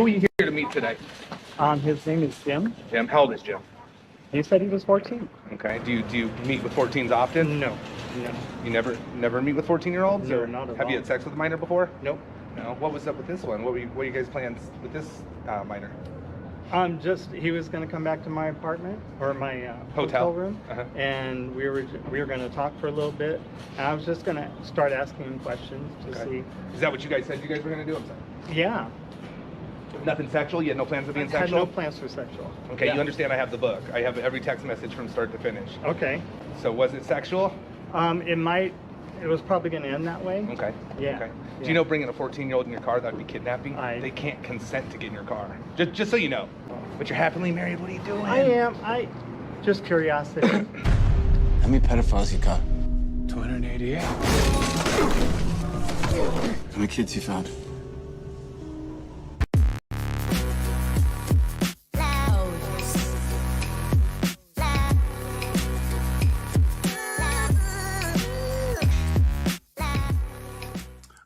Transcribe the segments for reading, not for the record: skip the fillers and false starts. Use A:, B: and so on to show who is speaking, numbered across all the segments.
A: Who are you here to meet today?
B: His name is Jim.
A: Jim, how old is Jim?
B: He said he was 14.
A: Okay. Do you meet with 14s often?
B: No.
A: You never meet with 14-year-olds?
B: No,
A: or
B: not at
A: Have
B: all.
A: you had sex with a minor before?
B: Nope.
A: No. What was up with this one? What were you guys plans with this minor?
B: He was going to come back to my apartment or my
A: Hotel
B: room, and we were going to talk for a little bit. And I was just going to start asking him questions to see.
A: Is that what you guys said you guys were going to do? I'm sorry.
B: Yeah.
A: Nothing sexual? You had no plans of being
B: I had
A: sexual?
B: no plans for sexual.
A: Okay,
B: Yeah.
A: You understand I have the book. I have every text message from start to finish.
B: Okay.
A: So was it sexual?
B: It was probably going to end that way.
A: Okay.
B: Yeah.
A: Okay.
B: Yeah.
A: Do you know bringing a 14-year-old in your car, that would be kidnapping? They can't consent to get in your car. Just so you know. But you're happily married. What are you doing?
B: I am. Just curiosity.
C: How many pedophiles you got?
D: 288.
C: How many kids you found?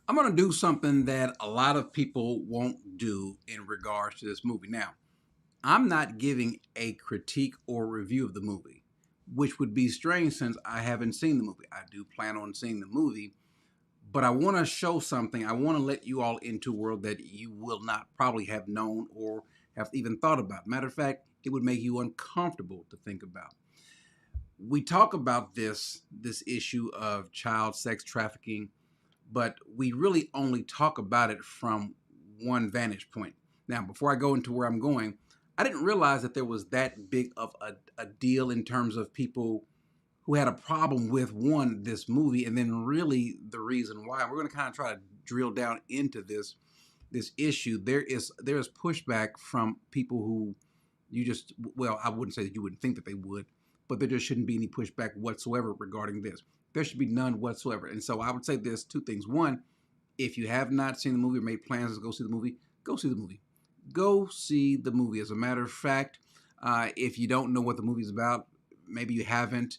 E: I'm going to do something that a lot of people won't do in regards to this movie. Now, I'm not giving a critique or review of the movie, which would be strange since I haven't seen the movie. I do plan on seeing the movie, but I want to show something. I want to let you all into a world that you will not probably have known or have even thought about. Matter of fact, it would make you uncomfortable to think about. We talk about this issue of child sex trafficking, but we really only talk about it from one vantage point. Now, before I go into where I'm going, I didn't realize that there was that big of a deal in terms of people who had a problem with, one, this movie, and then really the reason why. We're going to kind of try to drill down into this issue. There is pushback from people who I wouldn't say that you wouldn't think that they would, but there just shouldn't be any pushback whatsoever regarding this. There should be none whatsoever. And so I would say there's two things. One, if you have not seen the movie or made plans to go see the movie, go see the movie. Go see the movie. As a matter of fact, if you don't know what the movie's about, maybe you haven't,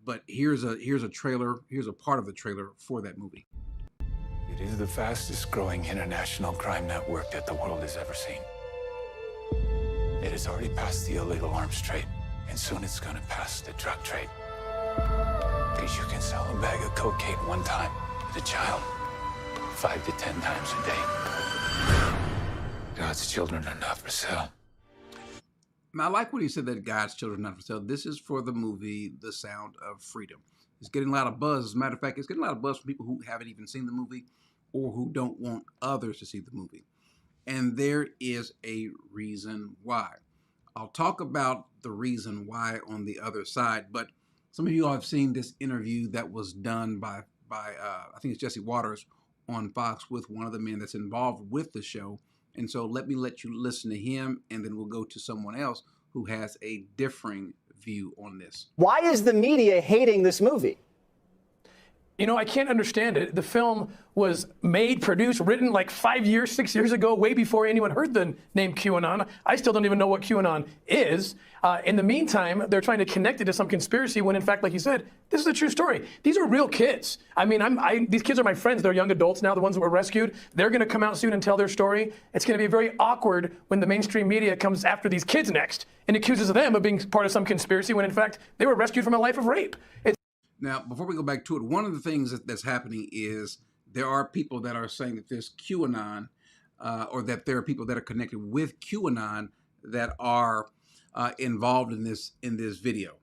E: but here's a trailer. Here's a part of the trailer for that movie.
D: It is the fastest growing international crime network that the world has ever seen. It has already passed the illegal arms trade, and soon it's going to pass the drug trade. Because you can sell a bag of cocaine one time to a child 5 to 10 times a day. God's children are not for sale.
E: Now, I like when he said that God's children are not for sale. This is for the movie The Sound of Freedom. It's getting a lot of buzz. As a matter of fact, it's getting a lot of buzz from people who haven't even seen the movie or who don't want others to see the movie. And there is a reason why. I'll talk about the reason why on the other side, but some of you all have seen this interview that was done by I think it's Jesse Waters on Fox with one of the men that's involved with the show. And so let you listen to him, and then we'll go to someone else who has a differing view on this.
F: Why is the media hating this movie?
G: You know, I can't understand it. The film was made, produced, written like 6 years ago, way before anyone heard the name QAnon. I still don't even know what QAnon is. In the meantime, they're trying to connect it to some conspiracy when, in fact, like you said, this is a true story. These are real kids. I mean, these kids are my friends. They're young adults now, the ones that were rescued. They're going to come out soon and tell their story. It's going to be very awkward when the mainstream media comes after these kids next and accuses them of being part of some conspiracy when, in fact, they were rescued from a life of rape.
E: Now, before we go back to it, one of the things that's happening is there are people that are saying that there's QAnon, or that there are people that are connected with QAnon that are involved in this video.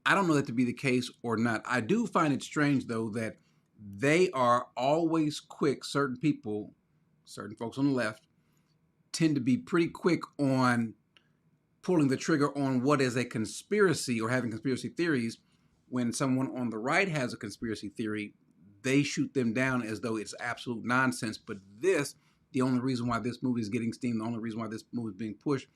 E: I don't know that to be the case or not. I do find it strange, though, that they are always quick. Certain people, certain folks on the left, tend to be pretty quick on pulling the trigger on what is a conspiracy or having conspiracy theories. When someone on the right has a conspiracy theory, they shoot them down as though it's absolute nonsense. But the only reason why this movie is getting steam, the only reason why this movie is being pushed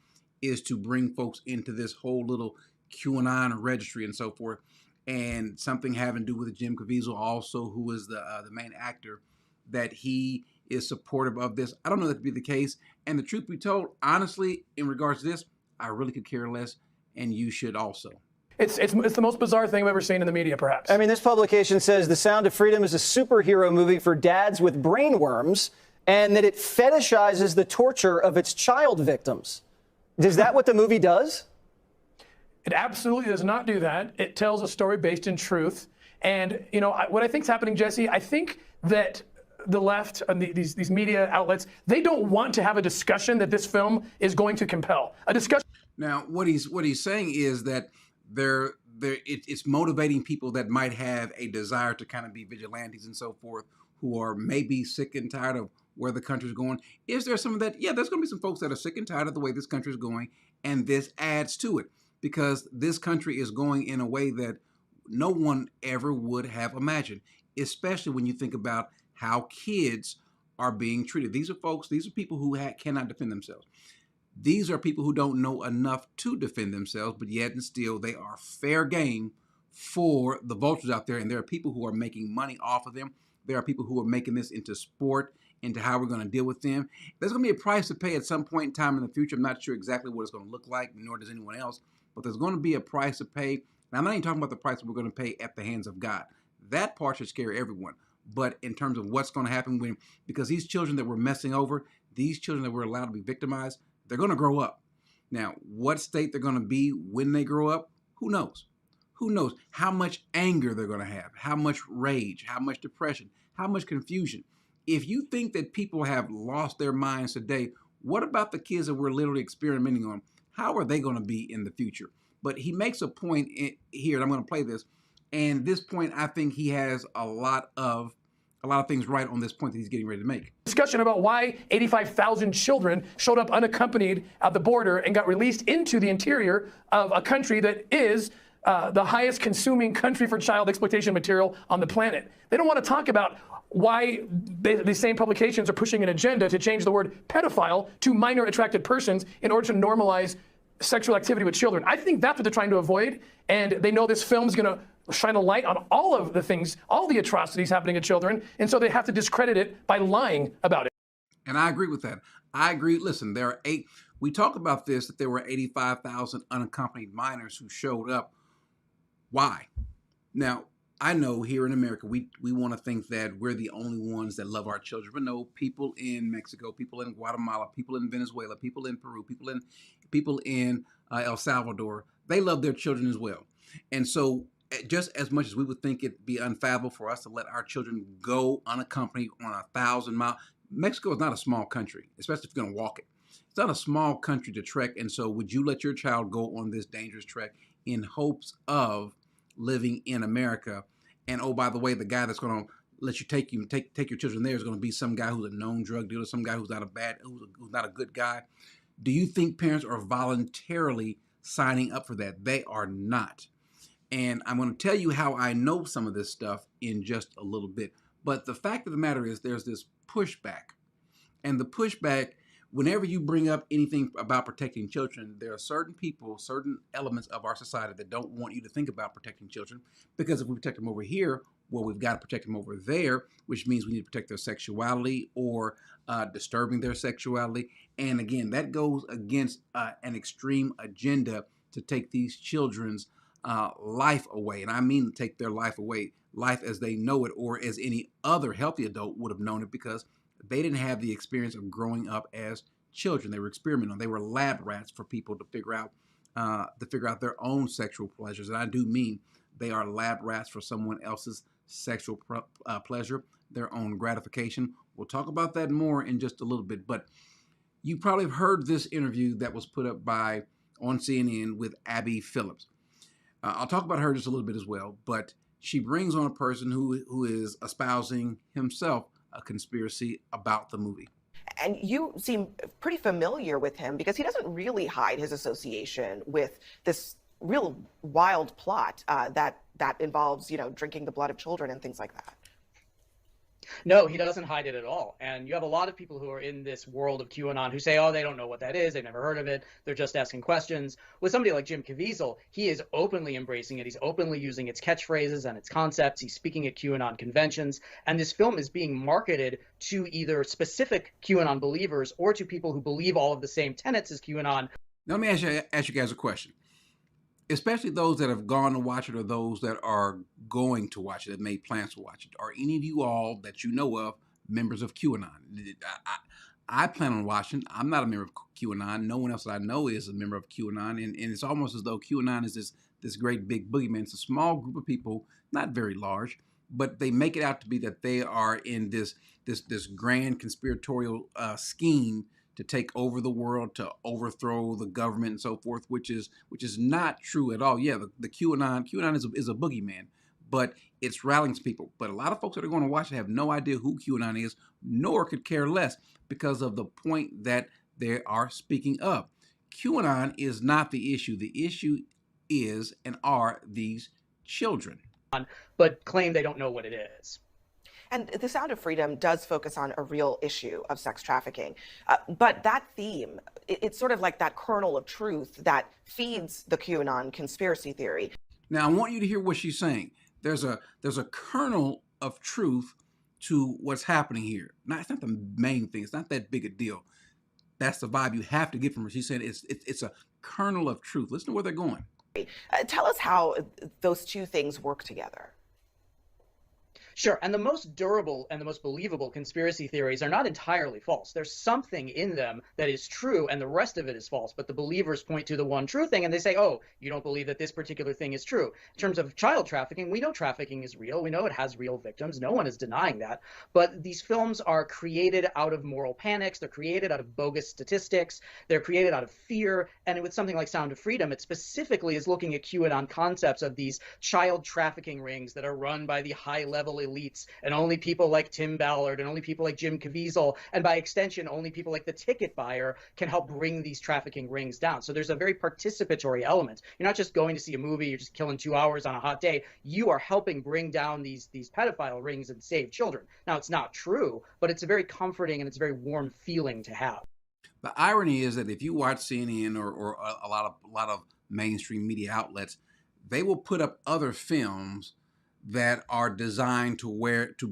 E: is to bring folks into this whole little QAnon registry and so forth. And something having to do with Jim Caviezel also, who is the main actor, that he is supportive of this. I don't know that to be the case. And the truth be told, honestly, in regards to this, I really could care less, and you should also.
G: It's the most bizarre thing I've ever seen in the media, perhaps.
F: I mean, this publication says The Sound of Freedom is a superhero movie for dads with brain worms. and that it fetishizes the torture of its child victims. Is that what the movie does?
G: It absolutely does not do that. It tells a story based in truth. And, you know, what I think is happening, Jesse, I think that the left and these media outlets, they don't want to have a discussion that this film is going to compel. A discussion.
E: Now, what he's saying is that it's motivating people that might have a desire to kind of be vigilantes and so forth, who are maybe sick and tired of where the country's going. Is there some of that? Yeah, there's going to be some folks that are sick and tired of the way this country is going, and this adds to it because this country is going in a way that no one ever would have imagined, especially when you think about how kids are being treated. These are people who cannot defend themselves. These are people who don't know enough to defend themselves, but yet and still they are fair game for the vultures out there. And there are people who are making money off of them. There are people who are making this into sport, into how we're going to deal with them. There's going to be a price to pay at some point in time in the future. I'm not sure exactly what it's going to look like, nor does anyone else, but there's going to be a price to pay. And I'm not even talking about the price we're going to pay at the hands of God. That part should scare everyone. But in terms of what's going to happen because these children that we're messing over, these children that we're allowed to be victimized, they're going to grow up. Now, what state they're going to be when they grow up, who knows? Who knows how much anger they're going to have, how much rage, how much depression, how much confusion. If you think that people have lost their minds today, what about the kids that we're literally experimenting on? How are they going to be in the future? But he makes a point here, and I'm going to play this. And this point, I think he has a lot of things right on this point that he's getting ready to make.
G: Discussion about why 85,000 children showed up unaccompanied at the border and got released into the interior of a country that is the highest consuming country for child exploitation material on the planet. They don't want to talk about why these same publications are pushing an agenda to change the word pedophile to minor attracted persons in order to normalize sexual activity with children. I think that's what they're trying to avoid, and they know this film is going to shine a light on all of the things, all the atrocities happening to children, and so they have to discredit it by lying about it.
E: And I agree with that. I agree. Listen, we talk about this, that there were 85,000 unaccompanied minors who showed up. Why? Now, I know here in America, we want to think that we're the only ones that love our children. But no, people in Mexico, people in Guatemala, people in Venezuela, people in Peru, people in El Salvador, they love their children as well. And so just as much as we would think it'd be unfathomable for us to let our children go unaccompanied on 1,000-mile, Mexico is not a small country, especially if you're going to walk it. It's not a small country to trek. And so would you let your child go on this dangerous trek in hopes of living in America? And oh, by the way, the guy that's going to let you take your children there is going to be some guy who's a known drug dealer, some guy who's not a good guy. Do you think parents are voluntarily signing up for that? They are not. And I'm going to tell you how I know some of this stuff in just a little bit. But the fact of the matter is there's this pushback. And the pushback, whenever you bring up anything about protecting children, there are certain people, certain elements of our society that don't want you to think about protecting children. Because if we protect them over here, well, we've got to protect them over there, which means we need to protect their sexuality or disturbing their sexuality. And again, that goes against an extreme agenda to take these children's life away. And I mean take their life away, life as they know it, or as any other healthy adult would have known it, because they didn't have the experience of growing up as children. They were experimenting on. They were lab rats for people to figure out their own sexual pleasures. And I do mean they are lab rats for someone else's sexual pleasure, their own gratification. We'll talk about that more in just a little bit. But you probably have heard this interview that was put up on CNN with Abby Phillips. I'll talk about her just a little bit as well, but she brings on a person who is espousing himself a conspiracy about the movie.
H: And you seem pretty familiar with him because he doesn't really hide his association with this real wild plot that involves, drinking the blood of children and things like that.
I: No, he doesn't hide it at all. And you have a lot of people who are in this world of QAnon who say, oh, they don't know what that is. They've never heard of it. They're just asking questions. With somebody like Jim Caviezel, he is openly embracing it. He's openly using its catchphrases and its concepts. He's speaking at QAnon conventions. And this film is being marketed to either specific QAnon believers or to people who believe all of the same tenets as QAnon.
E: Now, let me ask you guys a question. Especially those that have gone to watch it or those that are going to watch it, that made plans to watch it. Are any of you all that you know of members of QAnon. I plan on watching. I'm not a member of QAnon. No one else that I know is a member of QAnon. And it's almost as though QAnon is this great big boogeyman. It's a small group of people, not very large, but they make it out to be that they are in this grand conspiratorial scheme to take over the world, to overthrow the government and so forth, which is not true at all. Yeah, the QAnon is a boogeyman, but it's rallying people. But a lot of folks that are going to watch it have no idea who QAnon is, nor could care less because of the point that they are speaking of. QAnon is not the issue. The issue is and are these children.
I: But claim they don't know what it is.
H: And The Sound of Freedom does focus on a real issue of sex trafficking. But that theme, it's sort of like that kernel of truth that feeds the QAnon conspiracy theory.
E: Now, I want you to hear what she's saying. There's a kernel of truth to what's happening here. It's not the main thing. It's not that big a deal. That's the vibe you have to get from her. She's saying it's a kernel of truth. Listen to where they're going.
H: Tell us how those two things work together.
I: Sure, and the most durable and the most believable conspiracy theories are not entirely false. There's something in them that is true, and the rest of it is false. But the believers point to the one true thing, and they say, oh, you don't believe that this particular thing is true. In terms of child trafficking, we know trafficking is real. We know it has real victims. No one is denying that. But these films are created out of moral panics. They're created out of bogus statistics. They're created out of fear. And with something like Sound of Freedom, it specifically is looking at QAnon concepts of these child trafficking rings that are run by the high-level elites, and only people like Tim Ballard and only people like Jim Caviezel, and by extension, only people like the ticket buyer can help bring these trafficking rings down. So there's a very participatory element. You're not just going to see a movie, you're just killing 2 hours on a hot day. You are helping bring down these pedophile rings and save children. Now, it's not true, but it's a very comforting and it's a very warm feeling to have.
E: The irony is that if you watch CNN or a lot of mainstream media outlets, they will put up other films that are designed to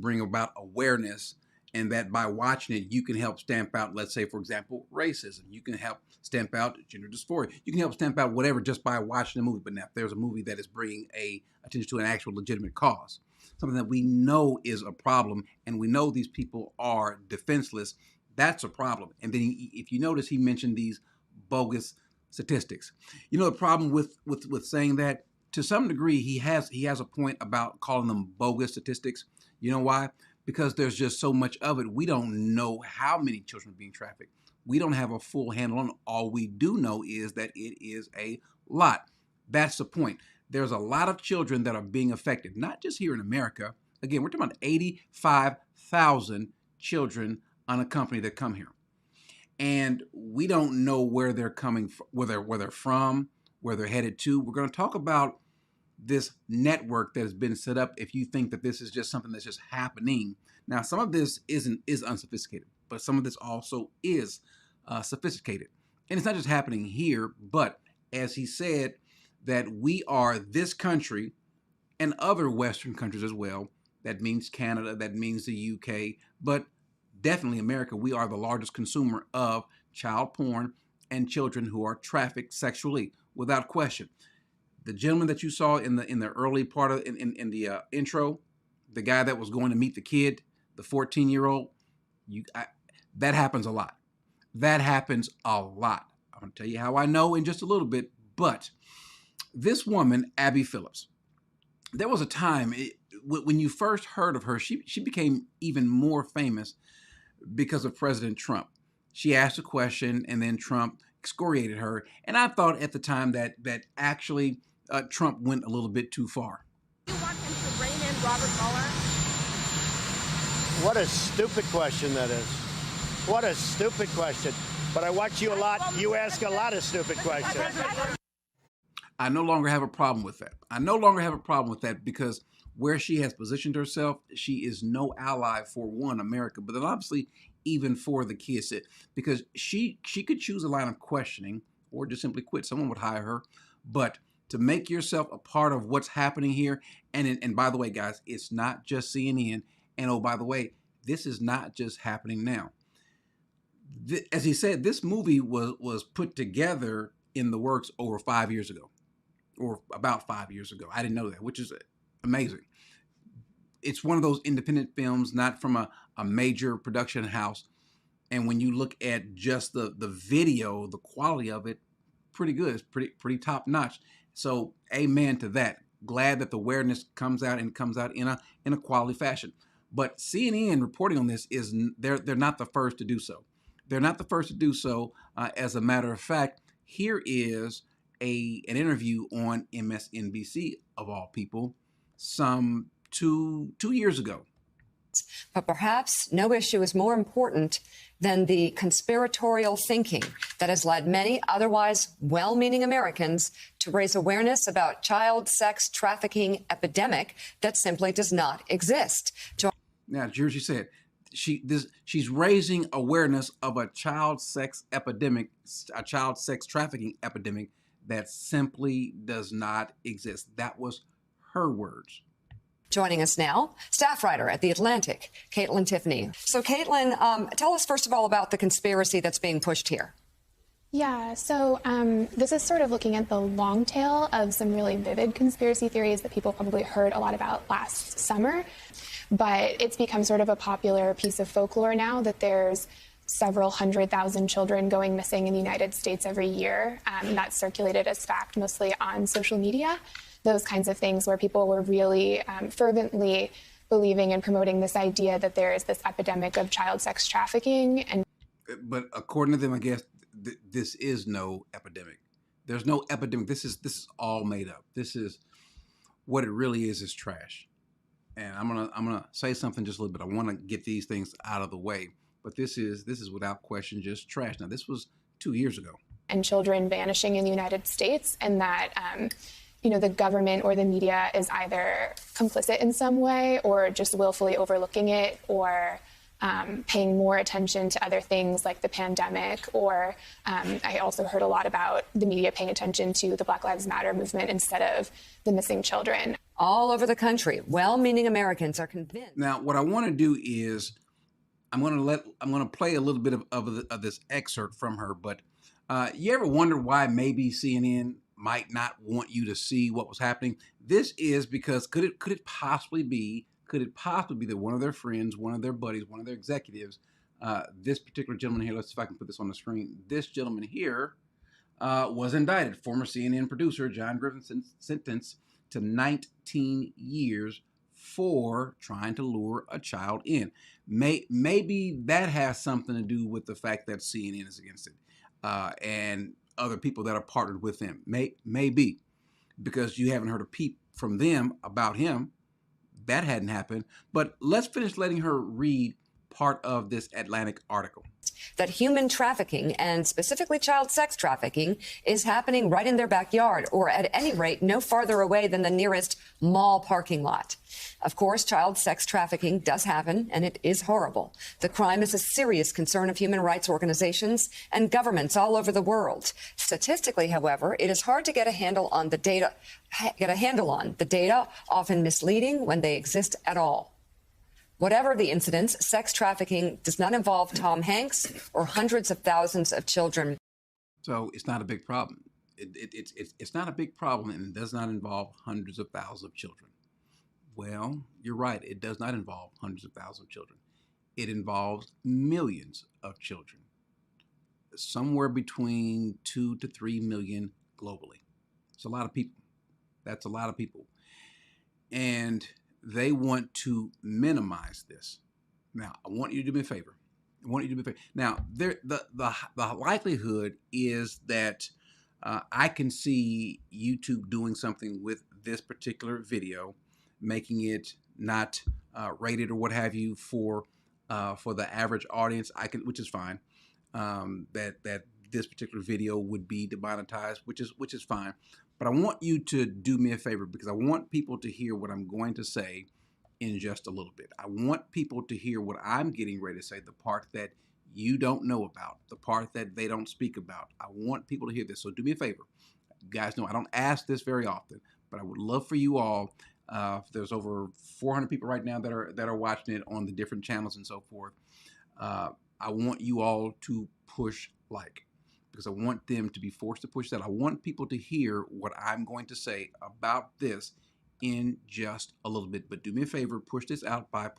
E: bring about awareness, and that by watching it, you can help stamp out, let's say, for example, racism. You can help stamp out gender dysphoria. You can help stamp out whatever just by watching the movie. But now, if there's a movie that is bringing attention to an actual legitimate cause, something that we know is a problem, and we know these people are defenseless, that's a problem. And then if you notice, he mentioned these bogus statistics. You know, the problem with saying that, to some degree, he has a point about calling them bogus statistics. You know why? Because there's just so much of it. We don't know how many children are being trafficked. We don't have a full handle on it. All we do know is that it is a lot. That's the point. There's a lot of children that are being affected, not just here in America. Again, we're talking about 85,000 children unaccompanied that come here. And we don't know where they're coming from, where they're from, where they're headed to. We're going to talk about this network that has been set up if you think that this is just something that's just happening. Now, some of this is unsophisticated, but some of this also is sophisticated. And it's not just happening here, but as he said, that we are this country and other Western countries as well. That means Canada, that means the UK, but definitely America. We are the largest consumer of child porn and children who are trafficked sexually, without question. The gentleman that you saw in the early part of in the intro, the guy that was going to meet the kid, the 14-year-old, that happens a lot. That happens a lot. I'm going to tell you how I know in just a little bit. But this woman, Abby Phillips, there was a time when you first heard of her, she became even more famous because of President Trump. She asked a question, and then Trump excoriated her. And I thought at the time that actually Trump went a little bit too far.
J: You want him to rein in Robert Mueller?
K: What a stupid question that is. What a stupid question. But I watch you a lot. You ask a lot of stupid questions.
E: I no longer have a problem with that. I no longer have a problem with that because where she has positioned herself, she is no ally for one, America, but then obviously even for the kids, because she could choose a line of questioning or just simply quit. Someone would hire her. But to make yourself a part of what's happening here, and by the way, guys, it's not just CNN. And oh, by the way, this is not just happening now. As he said, this movie was put together in the works over 5 years ago, or about 5 years ago. I didn't know that, which is amazing. it's one of those independent films, not from a major production house. And when you look at just the video, the quality of it, pretty good. It's pretty top notch. So amen to that. Glad that the awareness comes out and comes out in a quality fashion. But CNN reporting on this is they're not the first to do so. They're not the first to do so. As a matter of fact, here is an interview on MSNBC of all people, some two years ago.
L: But perhaps no issue is more important than the conspiratorial thinking that has led many otherwise well-meaning Americans to raise awareness about child sex trafficking epidemic that simply does not exist.
E: Now, Jersey said she's raising awareness of a child sex epidemic, a child sex trafficking epidemic that simply does not exist. That was her words.
L: Joining us now, staff writer at The Atlantic, Caitlin Tiffany. So, Caitlin, tell us first of all about the conspiracy that's being pushed here.
M: Yeah, so this is sort of looking at the long tail of some really vivid conspiracy theories that people probably heard a lot about last summer. But it's become sort of a popular piece of folklore now that there's several 100,000 children going missing in the United States every year. That's circulated as fact mostly on social media. Those kinds of things where people were really fervently believing and promoting this idea that there is this epidemic of child sex trafficking.
E: But according to them, I guess this is no epidemic. There's no epidemic. This is all made up. This is what it really is trash. And I'm gonna say something just a little bit. I want to get these things out of the way. But this is without question just trash. Now, this was 2 years ago.
M: And children vanishing in the United States, and that the government or the media is either complicit in some way or just willfully overlooking it, or paying more attention to other things like the pandemic, or I also heard a lot about the media paying attention to the Black Lives Matter movement instead of the missing children.
L: All over the country, well-meaning Americans are convinced.
E: Now, what I want to do is I'm going to play a little bit of this excerpt from her. But you ever wonder why maybe CNN might not want you to see what was happening? This is because could it possibly be that one of their friends, one of their buddies, one of their executives, this particular gentleman here, let's see if I can put this on the screen. This gentleman here was indicted. Former CNN producer John Griffin sentenced to 19 years for trying to lure a child in. Maybe that has something to do with the fact that CNN is against it, and other people that are partnered with them. Maybe because you haven't heard a peep from them about him. That hadn't happened. But let's finish letting her read part of this Atlantic article.
L: That human trafficking, and specifically child sex trafficking, is happening right in their backyard, or at any rate, no farther away than the nearest mall parking lot. Of course, child sex trafficking does happen, and it is horrible. The crime is a serious concern of human rights organizations and governments all over the world. Statistically, however, it is hard to get a handle on the data, often misleading when they exist at all. Whatever the incidents, sex trafficking does not involve Tom Hanks or hundreds of thousands of children.
E: So it's not a big problem. It's not a big problem, and it does not involve hundreds of thousands of children. Well, you're right. It does not involve hundreds of thousands of children. It involves millions of children, somewhere between 2 to 3 million globally. It's a lot of people. That's a lot of people. And they want to minimize this. Now, I want you to do me a favor. Now, the likelihood is that I can see YouTube doing something with this particular video, making it not rated or what have you for the average audience. Which is fine. That this particular video would be demonetized, which is fine. But I want you to do me a favor, because I want people to hear what I'm going to say in just a little bit. I want people to hear what I'm getting ready to say, the part that you don't know about, the part that they don't speak about. I want people to hear this. So do me a favor. You guys know I don't ask this very often, but I would love for you all. There's over 400 people right now that are watching it on the different channels and so forth. I want you all to push like, because I want them to be forced to push that. I want people to hear what I'm going to say about this in just a little bit. But do me a favor, push this out by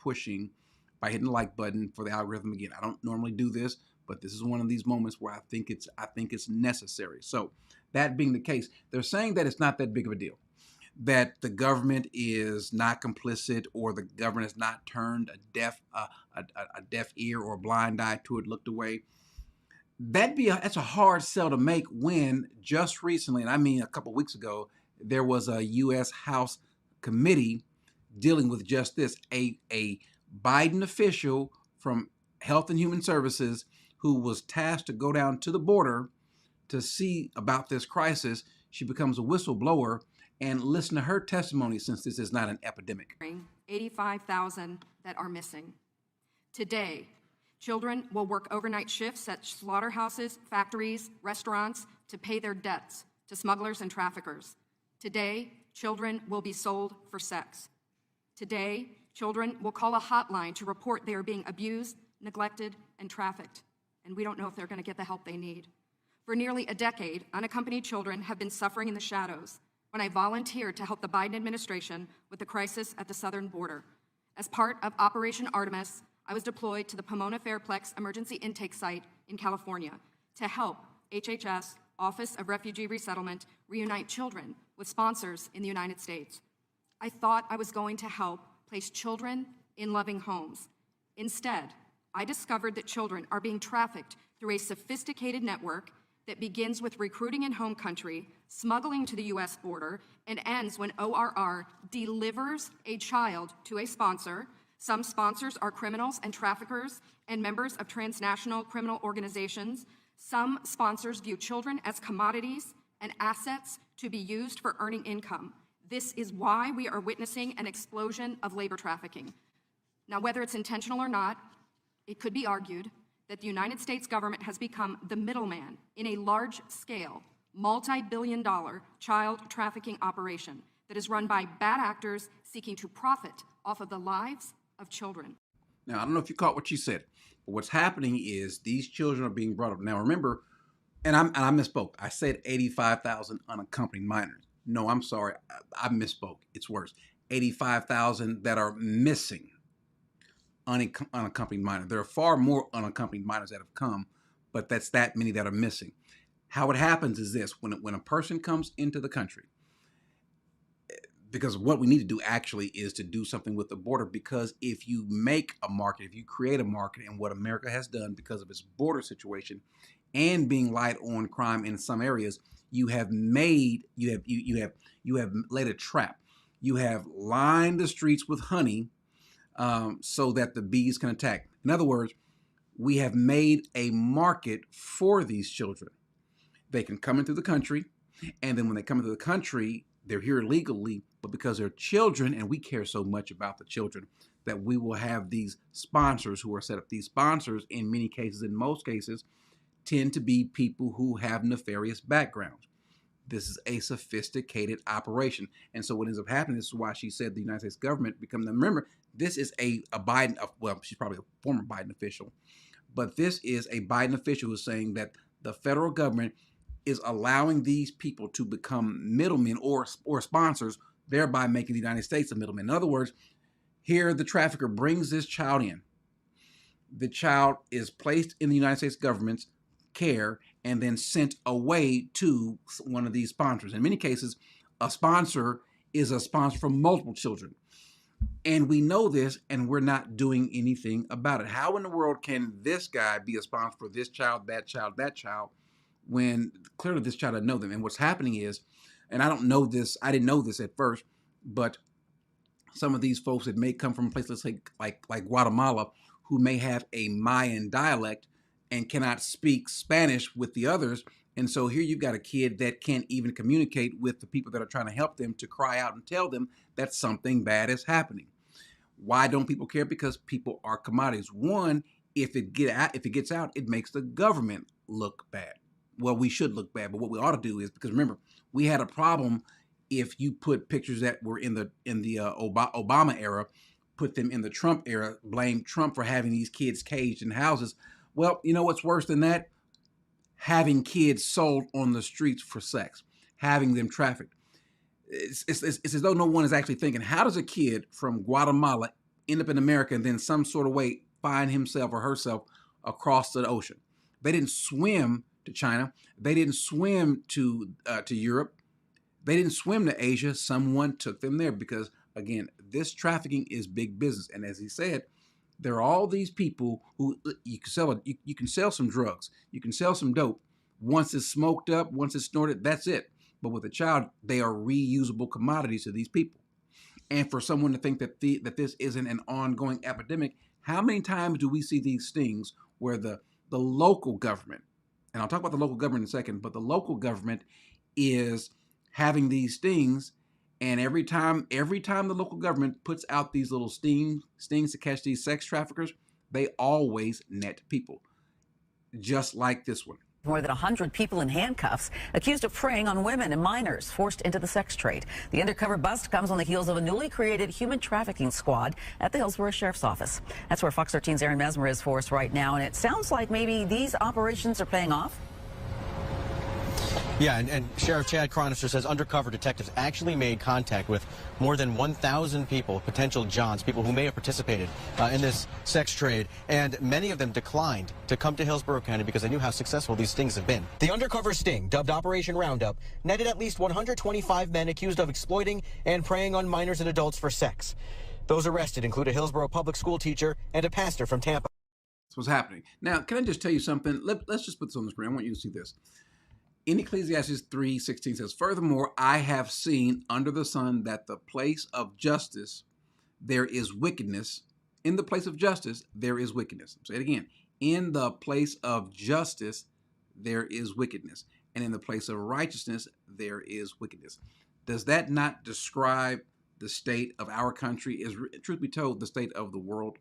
E: hitting the like button for the algorithm. Again, I don't normally do this, but this is one of these moments where I think it's necessary. So that being the case, they're saying that it's not that big of a deal, that the government is not complicit, or the government has not turned a deaf ear or a blind eye to it, looked away. That's a hard sell to make when just recently, and I mean a couple weeks ago, there was a U.S. House committee dealing with just this. A Biden official from Health and Human Services who was tasked to go down to the border to see about this crisis. She becomes a whistleblower, and listen to her testimony, since this is not an epidemic.
N: 85,000 that are missing. Today, children will work overnight shifts at slaughterhouses, factories, restaurants to pay their debts to smugglers and traffickers. Today, children will be sold for sex. Today, children will call a hotline to report they are being abused, neglected, and trafficked, and we don't know if they're going to get the help they need. For nearly a decade, unaccompanied children have been suffering in the shadows when I volunteered to help the Biden administration with the crisis at the southern border. As part of Operation Artemis, I was deployed to the Pomona Fairplex Emergency Intake Site in California to help HHS, Office of Refugee Resettlement, reunite children with sponsors in the United States. I thought I was going to help place children in loving homes. Instead, I discovered that children are being trafficked through a sophisticated network that begins with recruiting in home country, smuggling to the U.S. border, and ends when ORR delivers a child to a sponsor. Some sponsors are criminals and traffickers and members of transnational criminal organizations. Some sponsors view children as commodities and assets to be used for earning income. This is why we are witnessing an explosion of labor trafficking. Now, whether it's intentional or not, it could be argued that the United States government has become the middleman in a large-scale, multi-billion-dollar child trafficking operation that is run by bad actors seeking to profit off of the lives of children.
E: Now, I don't know if you caught what she said, but what's happening is these children are being brought up. Now, remember, and I misspoke. I said 85,000 unaccompanied minors. No, I'm sorry. I misspoke. It's worse. 85,000 that are missing unaccompanied minors. There are far more unaccompanied minors that have come, but that's that many that are missing. How it happens is this: when a person comes into the country, because what we need to do actually is to do something with the border, because if you make a market, if you create a market, and what America has done because of its border situation and being light on crime in some areas, you have laid a trap. You have lined the streets with honey so that the bees can attack. In other words, we have made a market for these children. They can come into the country, and then when they come into the country, they're here illegally, but because they're children, and we care so much about the children, that we will have these sponsors who are set up. These sponsors, in many cases, in most cases, tend to be people who have nefarious backgrounds. This is a sophisticated operation. And so what ends up happening, this is why she said the United States government remember, this is a Biden, well, she's probably a former Biden official, but this is a Biden official who's saying that the federal government is allowing these people to become middlemen or sponsors, thereby making the United States a middleman. In other words, here the trafficker brings this child in. The child is placed in the United States government's care and then sent away to one of these sponsors. In many cases, a sponsor is a sponsor for multiple children. And we know this, and we're not doing anything about it. How in the world can this guy be a sponsor for this child, that child, when clearly this child doesn't know them? And what's happening is, and I didn't know this at first, but some of these folks that may come from places like Guatemala, who may have a Mayan dialect and cannot speak Spanish with the others. And so here you've got a kid that can't even communicate with the people that are trying to help them, to cry out and tell them that something bad is happening. Why don't people care? Because people are commodities. One, if it gets out, it makes the government look bad. Well, we should look bad, but what we ought to do is, because remember, we had a problem if you put pictures that were in the Obama era, put them in the Trump era, blame Trump for having these kids caged in houses. Well, you know what's worse than that? Having kids sold on the streets for sex, having them trafficked. it's as though no one is actually thinking, how does a kid from Guatemala end up in America and then some sort of way find himself or herself across the ocean? They didn't swim to China. They didn't swim to Europe. They didn't swim to Asia. Someone took them there because, again, this trafficking is big business. And as he said, there are all these people who you can sell some drugs, you can sell some dope. Once it's smoked up, once it's snorted, that's it. But with a child, they are reusable commodities to these people. And for someone to think that that this isn't an ongoing epidemic, how many times do we see these things where the local government, and I'll talk about the local government in a second, but the local government is having these stings, and every time the local government puts out these little stings to catch these sex traffickers, they always net people, just like this one.
O: More than 100 people in handcuffs accused of preying on women and minors forced into the sex trade. The undercover bust comes on the heels of a newly created human trafficking squad at the Hillsborough Sheriff's Office. That's where Fox 13's Aaron Mesmer is for us right now, and it sounds like maybe these operations are paying off.
P: Yeah, and Sheriff Chad Chronister says undercover detectives actually made contact with more than 1,000 people, potential Johns, people who may have participated in this sex trade, and many of them declined to come to Hillsborough County because they knew how successful these stings have been. The undercover sting, dubbed Operation Roundup, netted at least 125 men accused of exploiting and preying on minors and adults for sex. Those arrested include a Hillsborough public school teacher and a pastor from Tampa.
E: That's what's happening. Now, can I just tell you something? Let's just put this on the screen. I want you to see this. In Ecclesiastes 3:16 says, "Furthermore, I have seen under the sun that the place of justice there is wickedness. In the place of justice there is wickedness." Say it again. In the place of justice there is wickedness, and in the place of righteousness there is wickedness. Does that not describe the state of our country? Is, truth be told, the state of the world?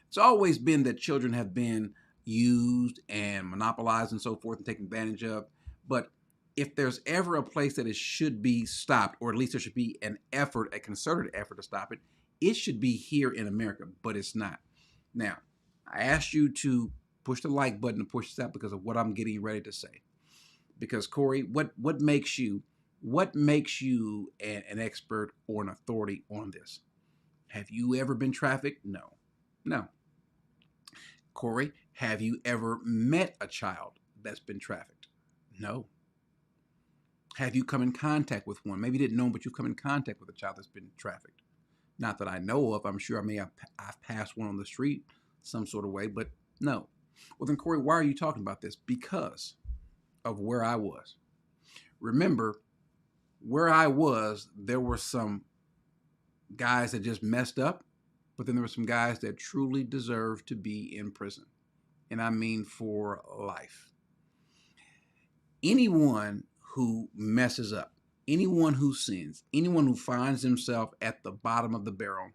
E: It's always been that children have been used and monopolized and so forth and taken advantage of. But if there's ever a place that it should be stopped, or at least there should be an effort, a concerted effort to stop it, it should be here in America, but it's not. Now, I asked you to push the like button and push this out because of what I'm getting ready to say. Because Corey, what makes you an expert or an authority on this? Have you ever been trafficked? No. Corey, have you ever met a child that's been trafficked? No. Have you come in contact with one? Maybe you didn't know, but you've come in contact with a child that's been trafficked. Not that I know of. I'm sure I've passed one on the street some sort of way, but no. Well then, Corey, why are you talking about this? Because of where I was. Remember, where I was, there were some guys that just messed up, but then there were some guys that truly deserved to be in prison. And I mean for life. Anyone who messes up, anyone who sins, anyone who finds himself at the bottom of the barrel,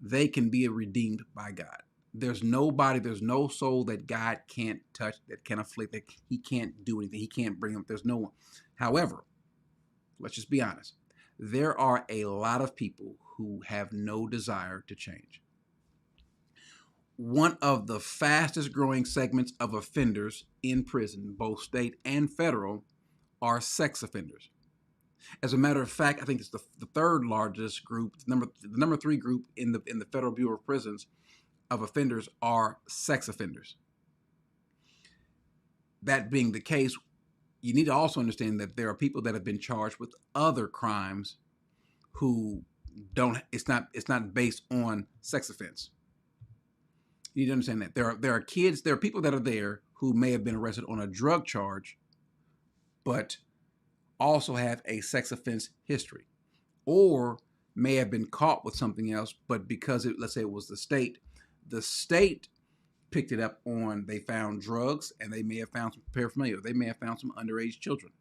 E: they can be redeemed by God. There's nobody, there's no soul that God can't touch, that can afflict, that he can't do anything, he can't bring them. There's no one. However, let's just be honest. There are a lot of people who have no desire to change. One of the fastest growing segments of offenders in prison, both state and federal, are sex offenders. As a matter of fact, I think it's the third largest group, the number 3 group in the Federal Bureau of Prisons of offenders are sex offenders. That being the case, you need to also understand that there are people that have been charged with other crimes who it's not based on sex offense. You need to understand that there are kids, there are people that are there who may have been arrested on a drug charge, but also have a sex offense history, or may have been caught with something else, but because let's say it was the state picked it up on, they found drugs and they may have found some paraphernalia. They may have found some underage children.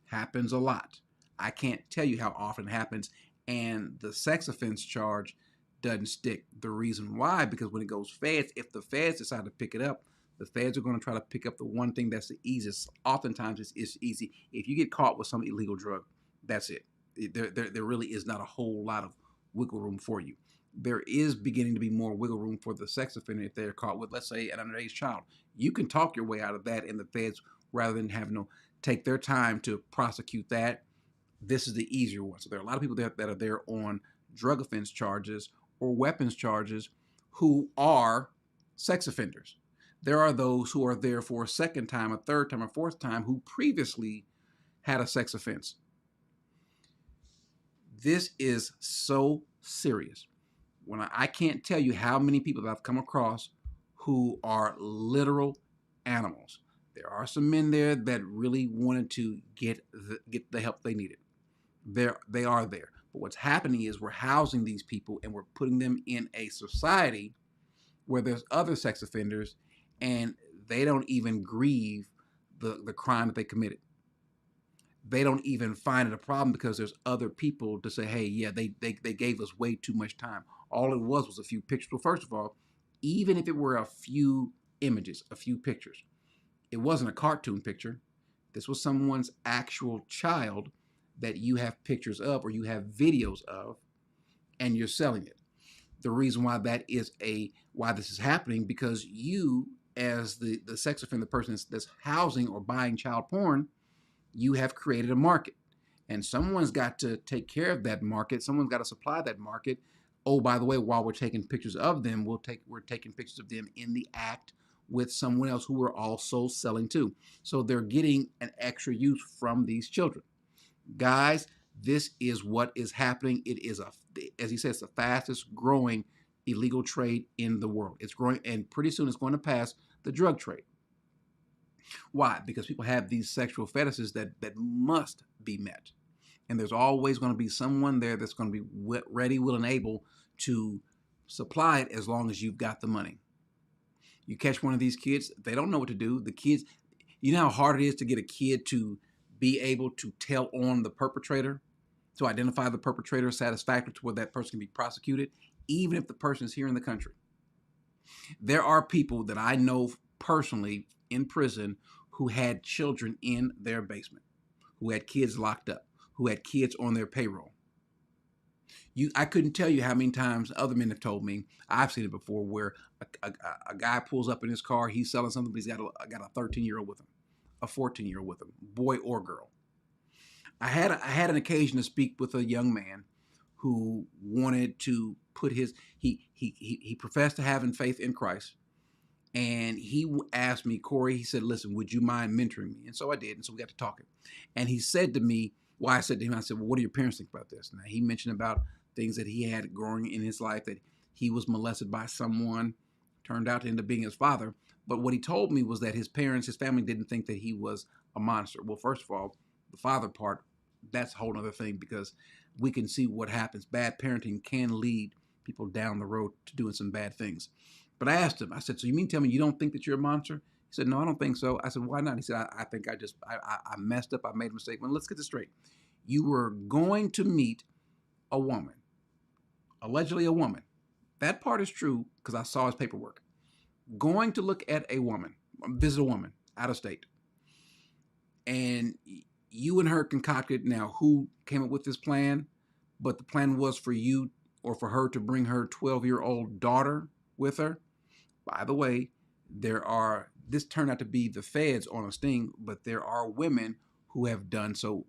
E: Happens a lot. I can't tell you how often it happens, and the sex offense charge doesn't stick. The reason why, because when it goes feds, if the feds decide to pick it up, the feds are going to try to pick up the one thing that's the easiest. Oftentimes it's easy. If you get caught with some illegal drug, that's it. There really is not a whole lot of wiggle room for you. There is beginning to be more wiggle room for the sex offender if they're caught with, let's say, an underage child. You can talk your way out of that, and the feds, rather than having to take their time to prosecute that, This is the easier one. So there are a lot of people that are there on drug offense charges or weapons charges who are sex offenders. There are those who are there for a second time, a third time, a fourth time who previously had a sex offense. This is so serious. When I can't tell you how many people that I've come across who are literal animals. There are some men there that really wanted to get the help they needed. They are there. But what's happening is we're housing these people and we're putting them in a society where there's other sex offenders and they don't even grieve the crime that they committed. They don't even find it a problem because there's other people to say, hey, yeah, they gave us way too much time. All it was a few pictures. Well, first of all, even if it were a few images, a few pictures, it wasn't a cartoon picture. This was someone's actual child that you have pictures of or you have videos of, and you're selling it. The reason why why this is happening, because you, as the sex offender person that's housing or buying child porn, you have created a market. And someone's got to take care of that market. Someone's got to supply that market. Oh, by the way, while we're taking pictures of them, we're taking pictures of them in the act with someone else who we're also selling to. So they're getting an extra use from these children. Guys, this is what is happening. It is, as he says, the fastest growing illegal trade in the world. It's growing, and pretty soon it's going to pass the drug trade. Why? Because people have these sexual fetishes that must be met. And there's always going to be someone there that's going to be ready, willing, and able to supply it as long as you've got the money. You catch one of these kids, they don't know what to do. The kids, you know how hard it is to get a kid to be able to tell on the perpetrator, to identify the perpetrator satisfactory to where that person can be prosecuted, even if the person is here in the country. There are people that I know personally in prison who had children in their basement, who had kids locked up, who had kids on their payroll. I couldn't tell you how many times other men have told me, I've seen it before, where a guy pulls up in his car, he's selling something, but he's got a 13-year-old with him, a 14-year-old with him, boy or girl. I had an occasion to speak with a young man who wanted to put he professed to having faith in Christ. And he asked me, Corey, he said, listen, would you mind mentoring me? And so I did. And so we got to talking. And he said to me, well, I said to him, I said, well, what do your parents think about this? And he mentioned about things that he had growing in his life, that he was molested by someone, turned out to end up being his father. But what he told me was that his family didn't think that he was a monster. Well, first of all, the father part, that's a whole other thing, because we can see what happens. Bad parenting can lead people down the road to doing some bad things. But I asked him, I said, so you mean tell me you don't think that you're a monster? He said, no, I don't think so. I said, why not? He said, I think I messed up. I made a mistake. Well, let's get this straight. You were going to meet a woman, allegedly a woman. That part is true because I saw his paperwork. Going to look at a woman, visit a woman out of state. And you and her concocted, now who came up with this plan? But the plan was for you or for her to bring her 12-year-old daughter with her. By the way, this turned out to be the feds on a sting, but there are women who have done so,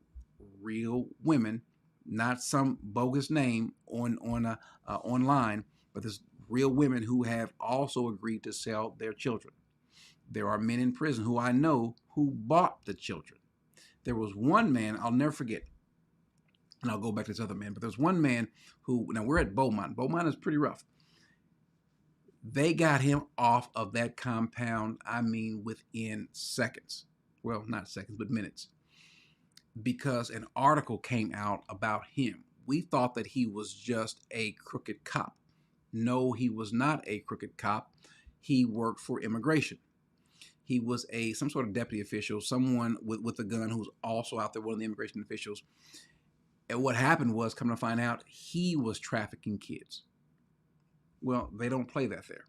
E: real women, not some bogus name online, but there's real women who have also agreed to sell their children. There are men in prison who I know who bought the children. There was one man, I'll never forget, and I'll go back to this other man, but there's one man who, now we're at Beaumont. Beaumont is pretty rough. They got him off of that compound, I mean, within seconds. Well, not seconds, but minutes. Because an article came out about him. We thought that he was just a crooked cop. No, he was not a crooked cop. He worked for immigration. He was some sort of deputy official, someone with a gun who was also out there, one of the immigration officials. And what happened was, come to find out, he was trafficking kids. Well, they don't play that there,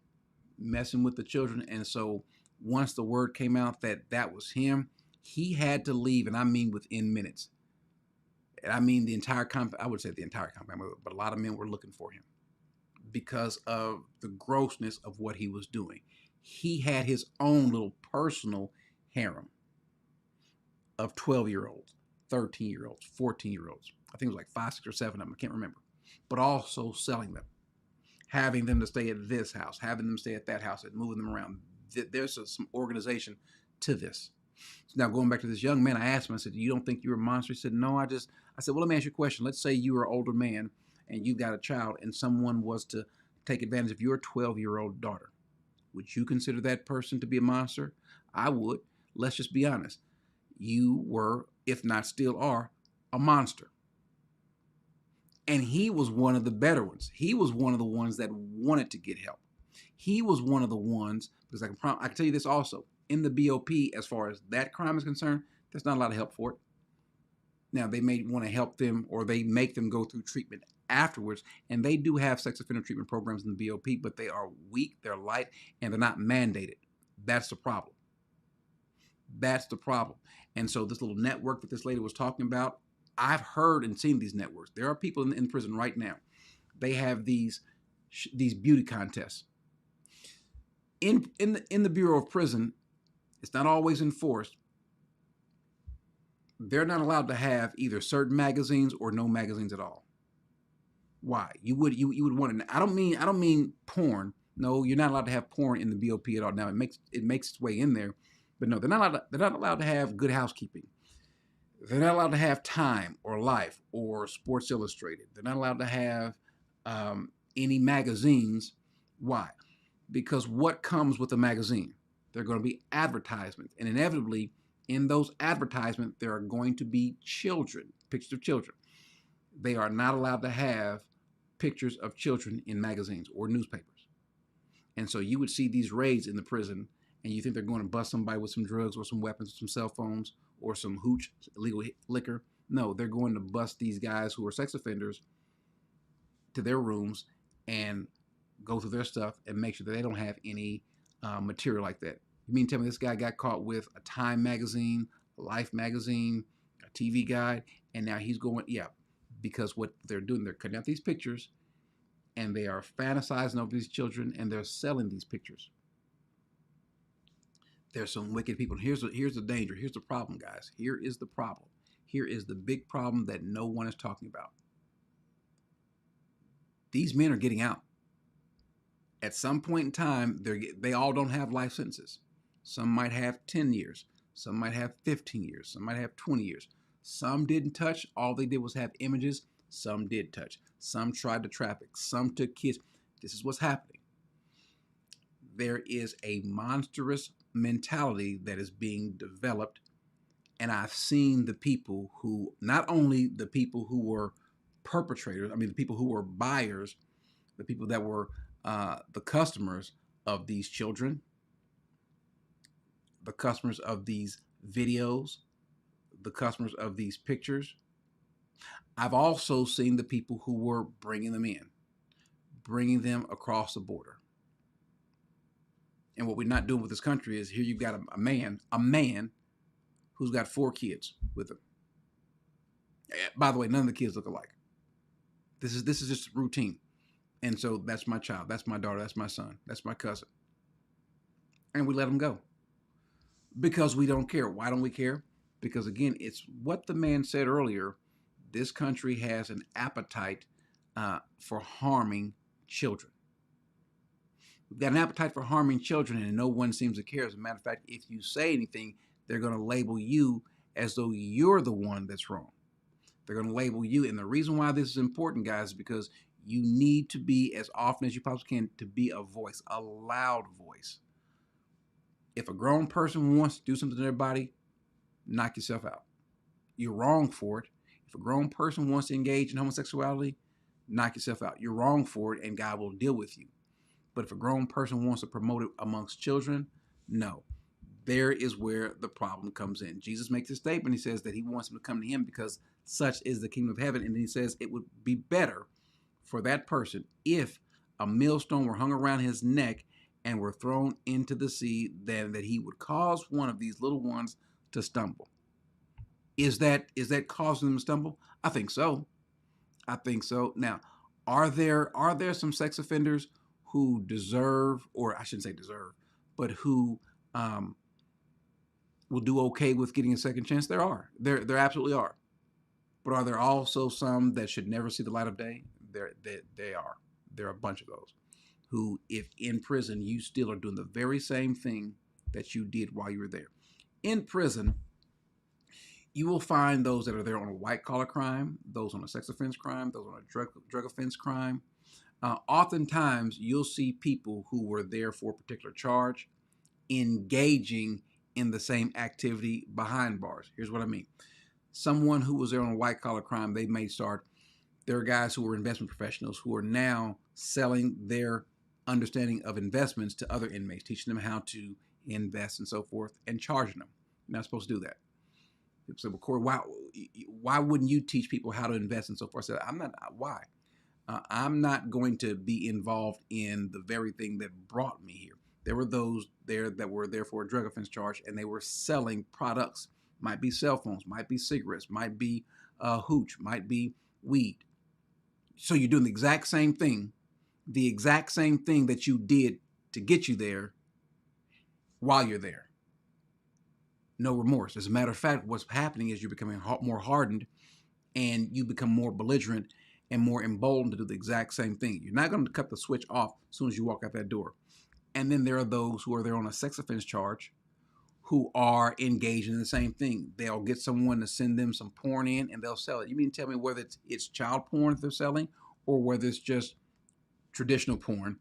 E: messing with the children. And so once the word came out that that was him, he had to leave, and I mean within minutes. And I mean the entire compound, I would say the entire compound, but a lot of men were looking for him because of the grossness of what he was doing. He had his own little personal harem of 12-year-olds 13-year-olds, 14-year-olds. I think it was like 5, 6, or 7 of them. I can't remember. But also selling them, having them to stay at this house, having them stay at that house, and moving them around. There's some organization to this. So now going back to this young man, I asked him, I said, you don't think you're a monster? He said, no, I said, well, let me ask you a question. Let's say you were an older man and you've got a child and someone was to take advantage of your 12-year-old daughter. Would you consider that person to be a monster? I would. Let's just be honest. You were, if not still are, a monster. And he was one of the better ones. He was one of the ones that wanted to get help. He was one of the ones, because I can tell you this also, in the BOP, as far as that crime is concerned, there's not a lot of help for it. Now, they may want to help them, or they make them go through treatment afterwards, and they do have sex offender treatment programs in the BOP, but they are weak, they're light, and they're not mandated. That's the problem. That's the problem. And so this little network that this lady was talking about, I've heard and seen these networks. There are people in prison right now. They have these beauty contests. In the Bureau of Prison, it's not always enforced. They're not allowed to have either certain magazines or no magazines at all. Why? You would want to. I don't mean porn. No, you're not allowed to have porn in the BOP at all. Now it makes its way in there, but no, they're not allowed to have Good Housekeeping. They're not allowed to have Time or Life or Sports Illustrated. They're not allowed to have any magazines. Why? Because what comes with a magazine? There are going to be advertisements, and inevitably in those advertisements there are going to be children, pictures of children. They are not allowed to have pictures of children in magazines or newspapers. And so you would see these raids in the prison, and you think they're going to bust somebody with some drugs or some weapons, some cell phones, or some hooch, illegal liquor. No, they're going to bust these guys who are sex offenders to their rooms and go through their stuff and make sure that they don't have any material like that. You mean tell me this guy got caught with a Time magazine, a Life magazine, a TV guide, and now he's going, yeah, because what they're doing, they're cutting out these pictures and they are fantasizing over these children and they're selling these pictures. There's some wicked people. Here's the danger. Here's the problem, guys. Here is the problem. Here is the big problem that no one is talking about. These men are getting out. At some point in time, they all don't have life sentences. Some might have 10 years. Some might have 15 years. Some might have 20 years. Some didn't touch. All they did was have images. Some did touch. Some tried to traffic. Some took kids. This is what's happening. There is a monstrous mentality that is being developed, and I've seen the people who, not only the people who were perpetrators, I mean the people who were buyers, the people that were the customers of these children, the customers of these videos, the customers of these pictures. I've also seen the people who were bringing them in, bringing them across the border. And what we're not doing with this country is, here you've got a man who's got 4 kids with him. By the way, none of the kids look alike. This is just routine. And so that's my child, that's my daughter, that's my son, that's my cousin. And we let them go because we don't care. Why don't we care? Because again, it's what the man said earlier. This country has an appetite for harming children. We've got an appetite for harming children, and no one seems to care. As a matter of fact, if you say anything, they're going to label you as though you're the one that's wrong. They're going to label you. And the reason why this is important, guys, is because you need to be, as often as you possibly can, to be a voice, a loud voice. If a grown person wants to do something to their body, knock yourself out. You're wrong for it. If a grown person wants to engage in homosexuality, knock yourself out. You're wrong for it, and God will deal with you. But if a grown person wants to promote it amongst children, no. There is where the problem comes in. Jesus makes a statement. He says that he wants them to come to him because such is the kingdom of heaven. And then he says it would be better for that person if a millstone were hung around his neck and were thrown into the sea than that he would cause one of these little ones to stumble. Is that causing them to stumble? I think so. I think so. Now, are there some sex offenders who deserve, or I shouldn't say deserve, but who will do okay with getting a second chance? There absolutely are. But are there also some that should never see the light of day? They are. There are a bunch of those who, if in prison, you still are doing the very same thing that you did while you were there. In prison, you will find those that are there on a white-collar crime, those on a sex offense crime, those on a drug offense crime. Oftentimes, you'll see people who were there for a particular charge engaging in the same activity behind bars. Here's what I mean. Someone who was there on a white-collar crime, they may start. There are guys who were investment professionals who are now selling their understanding of investments to other inmates, teaching them how to invest and so forth, and charging them. You're not supposed to do that. People say, well, Corey, why wouldn't you teach people how to invest and so forth? I said, I'm not. Why? I'm not going to be involved in the very thing that brought me here. There were those there that were there for a drug offense charge, and they were selling products. Might be cell phones, might be cigarettes, might be hooch, might be weed. So you're doing the exact same thing that you did to get you there while you're there. No remorse. As a matter of fact, what's happening is you're becoming more hardened, and you become more belligerent and more emboldened to do the exact same thing. You're not going to cut the switch off as soon as you walk out that door. And then there are those who are there on a sex offense charge who are engaged in the same thing. They'll get someone to send them some porn in, and they'll sell it. You mean to tell me whether it's child porn that they're selling or whether it's just traditional porn?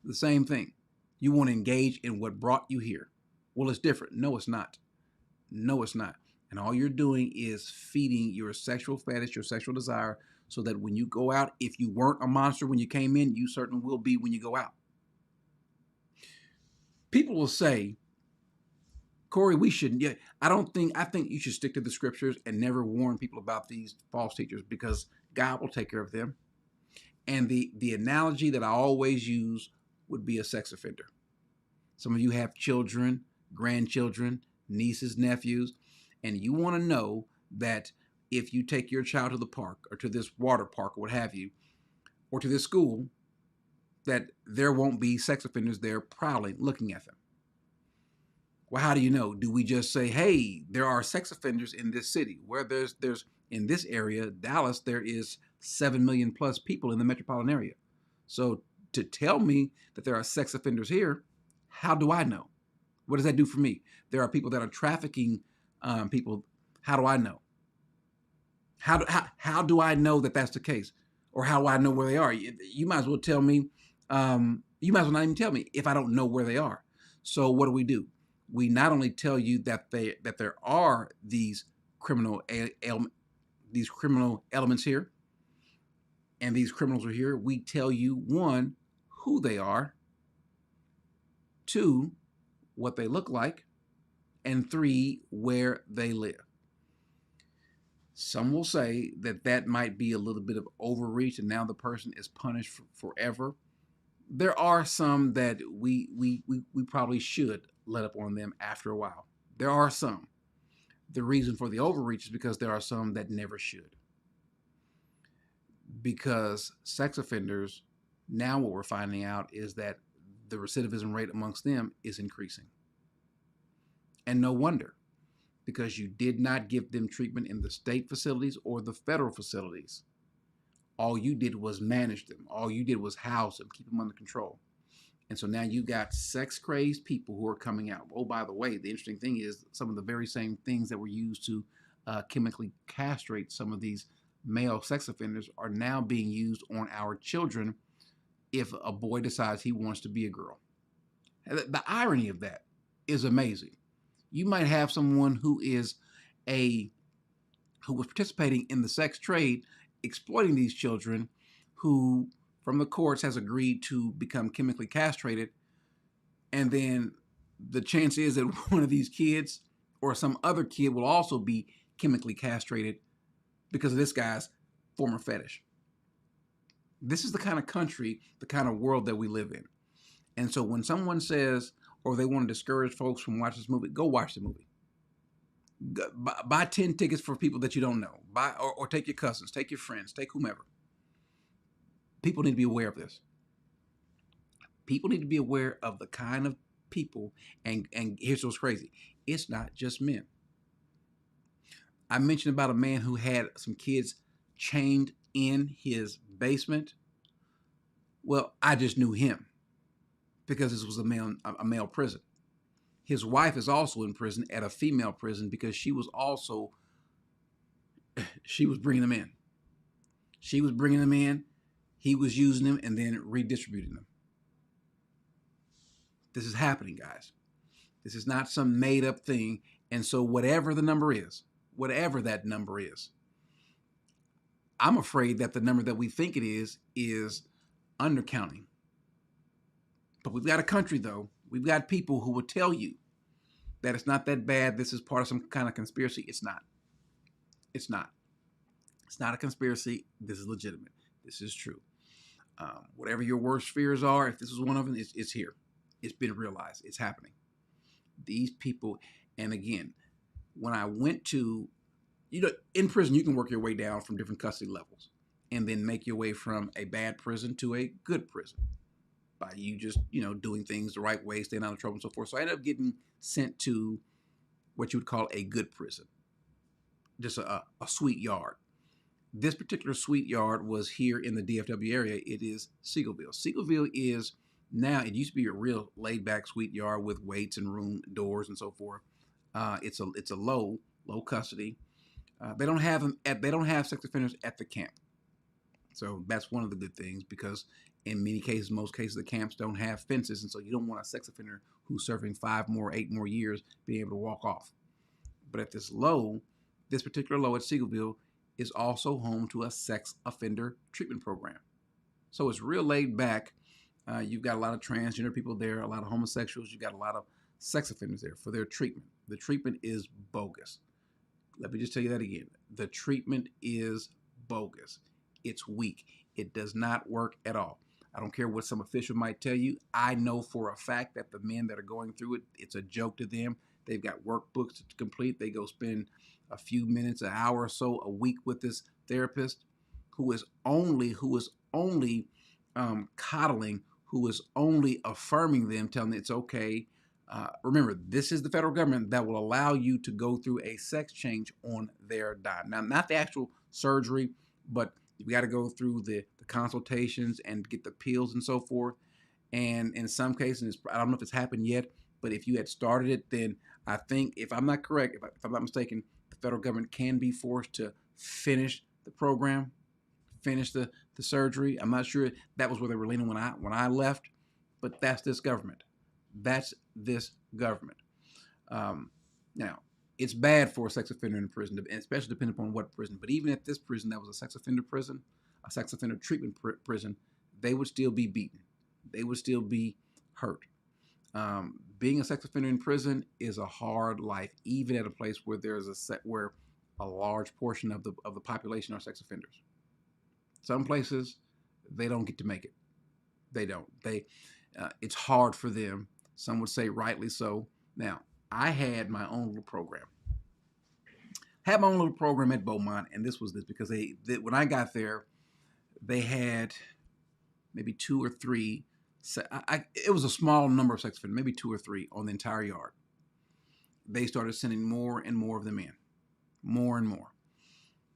E: The same thing. You want to engage in what brought you here. Well, it's different. No, it's not. No, it's not. And all you're doing is feeding your sexual fetish, your sexual desire, so that when you go out, if you weren't a monster when you came in, you certainly will be when you go out. People will say, Corey, we shouldn't. Yeah, I think you should stick to the scriptures and never warn people about these false teachers, because God will take care of them. And the analogy that I always use would be a sex offender. Some of you have children, grandchildren, nieces, nephews, and you want to know that if you take your child to the park or to this water park or what have you, or to this school, that there won't be sex offenders there prowling, looking at them. Well, how do you know? Do we just say, hey, there are sex offenders in this city? Where there's in this area, Dallas, there is 7 million plus people in the metropolitan area. So to tell me that there are sex offenders here, how do I know? What does that do for me? There are people that are trafficking people. How do I know? How do I know that that's the case? Or how do I know where they are? You might as well tell me. You might as well not even tell me if I don't know where they are. So what do? We not only tell you that there are these criminal elements here, and these criminals are here. We tell you, 1, who they are, 2, what they look like, and 3, where they live. Some will say that might be a little bit of overreach, and now the person is punished forever. There are some that we probably should let up on them after a while. There are some. The reason for the overreach is because there are some that never should. Because sex offenders, now what we're finding out is that the recidivism rate amongst them is increasing. And no wonder, because you did not give them treatment in the state facilities or the federal facilities. All you did was manage them. All you did was house them, keep them under control. And so now you got sex-crazed people who are coming out. Oh, by the way, the interesting thing is some of the very same things that were used to chemically castrate some of these male sex offenders are now being used on our children if a boy decides he wants to be a girl. The irony of that is amazing. You might have someone who was participating in the sex trade, exploiting these children, who from the courts has agreed to become chemically castrated, and then the chance is that one of these kids or some other kid will also be chemically castrated because of this guy's former fetish. This is the kind of country, the kind of world that we live in. And so when someone says, or they want to discourage folks from watching this movie, go watch the movie. Buy 10 tickets for people that you don't know. Or take your cousins, take your friends, take whomever. People need to be aware of this. People need to be aware of the kind of people, and here's what's crazy. It's not just men. I mentioned about a man who had some kids chained in his basement. Well, I just knew him because this was a male prison. His wife is also in prison at a female prison because she was bringing them in. She was bringing them in. He was using them and then redistributing them. This is happening, guys. This is not some made up thing. And so whatever the number is, whatever that number is, I'm afraid that the number that we think it is undercounting. But we've got a country, though. We've got people who will tell you that it's not that bad. This is part of some kind of conspiracy. It's not. It's not. It's not a conspiracy. This is legitimate. This is true. Whatever your worst fears are, if this is one of them, it's here. It's been realized. It's happening. These people, and again, when I went to, in prison, you can work your way down from different custody levels and then make your way from a bad prison to a good prison by you just, doing things the right way, staying out of trouble and so forth. So I ended up getting sent to what you would call a good prison, just a sweet yard. This particular sweet yard was here in the DFW area. It is Caviezel. Caviezel is now, it used to be a real laid back sweet yard with weights and room doors and so forth. It's a low custody. They don't have sex offenders at the camp. So that's one of the good things, because in many cases, most cases, the camps don't have fences. And so you don't want a sex offender who's serving 5 more, 8 more years being able to walk off. But at this particular low at Caviezel is also home to a sex offender treatment program. So it's real laid back. You've got a lot of transgender people there, a lot of homosexuals. You've got a lot of sex offenders there for their treatment. The treatment is bogus. Let me just tell you that again. The treatment is bogus. It's weak. It does not work at all. I don't care what some official might tell you. I know for a fact that the men that are going through it, it's a joke to them. They've got workbooks to complete. They go spend a few minutes, an hour or so a week with this therapist who is only coddling, who is only affirming them, telling them it's okay. Remember, this is the federal government that will allow you to go through a sex change on their dime. Now, not the actual surgery, but you've got to go through the consultations and get the pills and so forth. And in some cases, I don't know if it's happened yet, but if you had started it, then I think, if I'm not correct, if I'm not mistaken, the federal government can be forced to finish the program, finish the surgery. I'm not sure that was where they were leaning when I left, but that's this government. That's this government. Now, it's bad for a sex offender in a prison, and especially depending upon what prison. But even at this prison that was a sex offender prison, a sex offender treatment prison, they would still be beaten. They would still be hurt. Being a sex offender in prison is a hard life, even at a place where there's where a large portion of the population are sex offenders. Some places, they don't get to make it. They don't. It's hard for them. Some would say rightly so. Now, I had my own little program. Had my own little program at Beaumont, and this was because when I got there, they had maybe 2 or 3. It was a small number of sex offenders, maybe 2 or 3 on the entire yard. They started sending more and more of them in, more and more.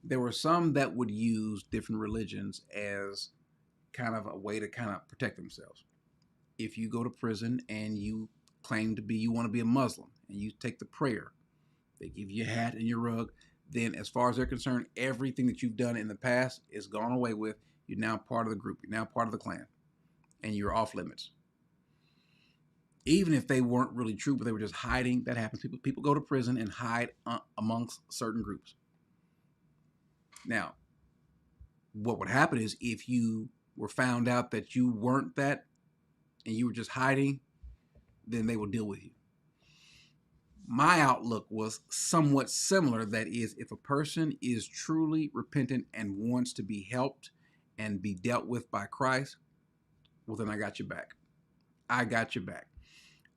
E: There were some that would use different religions as kind of a way to kind of protect themselves. If you go to prison and you claim you want to be a Muslim, and you take the prayer, they give you a hat and your rug, then as far as they're concerned, everything that you've done in the past is gone away with. You're now part of the group. You're now part of the clan, and you're off limits. Even if they weren't really true, but they were just hiding, that happens. People go to prison and hide amongst certain groups. Now, what would happen is if you were found out that you weren't that and you were just hiding, then they will deal with you. My outlook was somewhat similar. That is, if a person is truly repentant and wants to be helped and be dealt with by Christ, well, then I got your back. I got your back.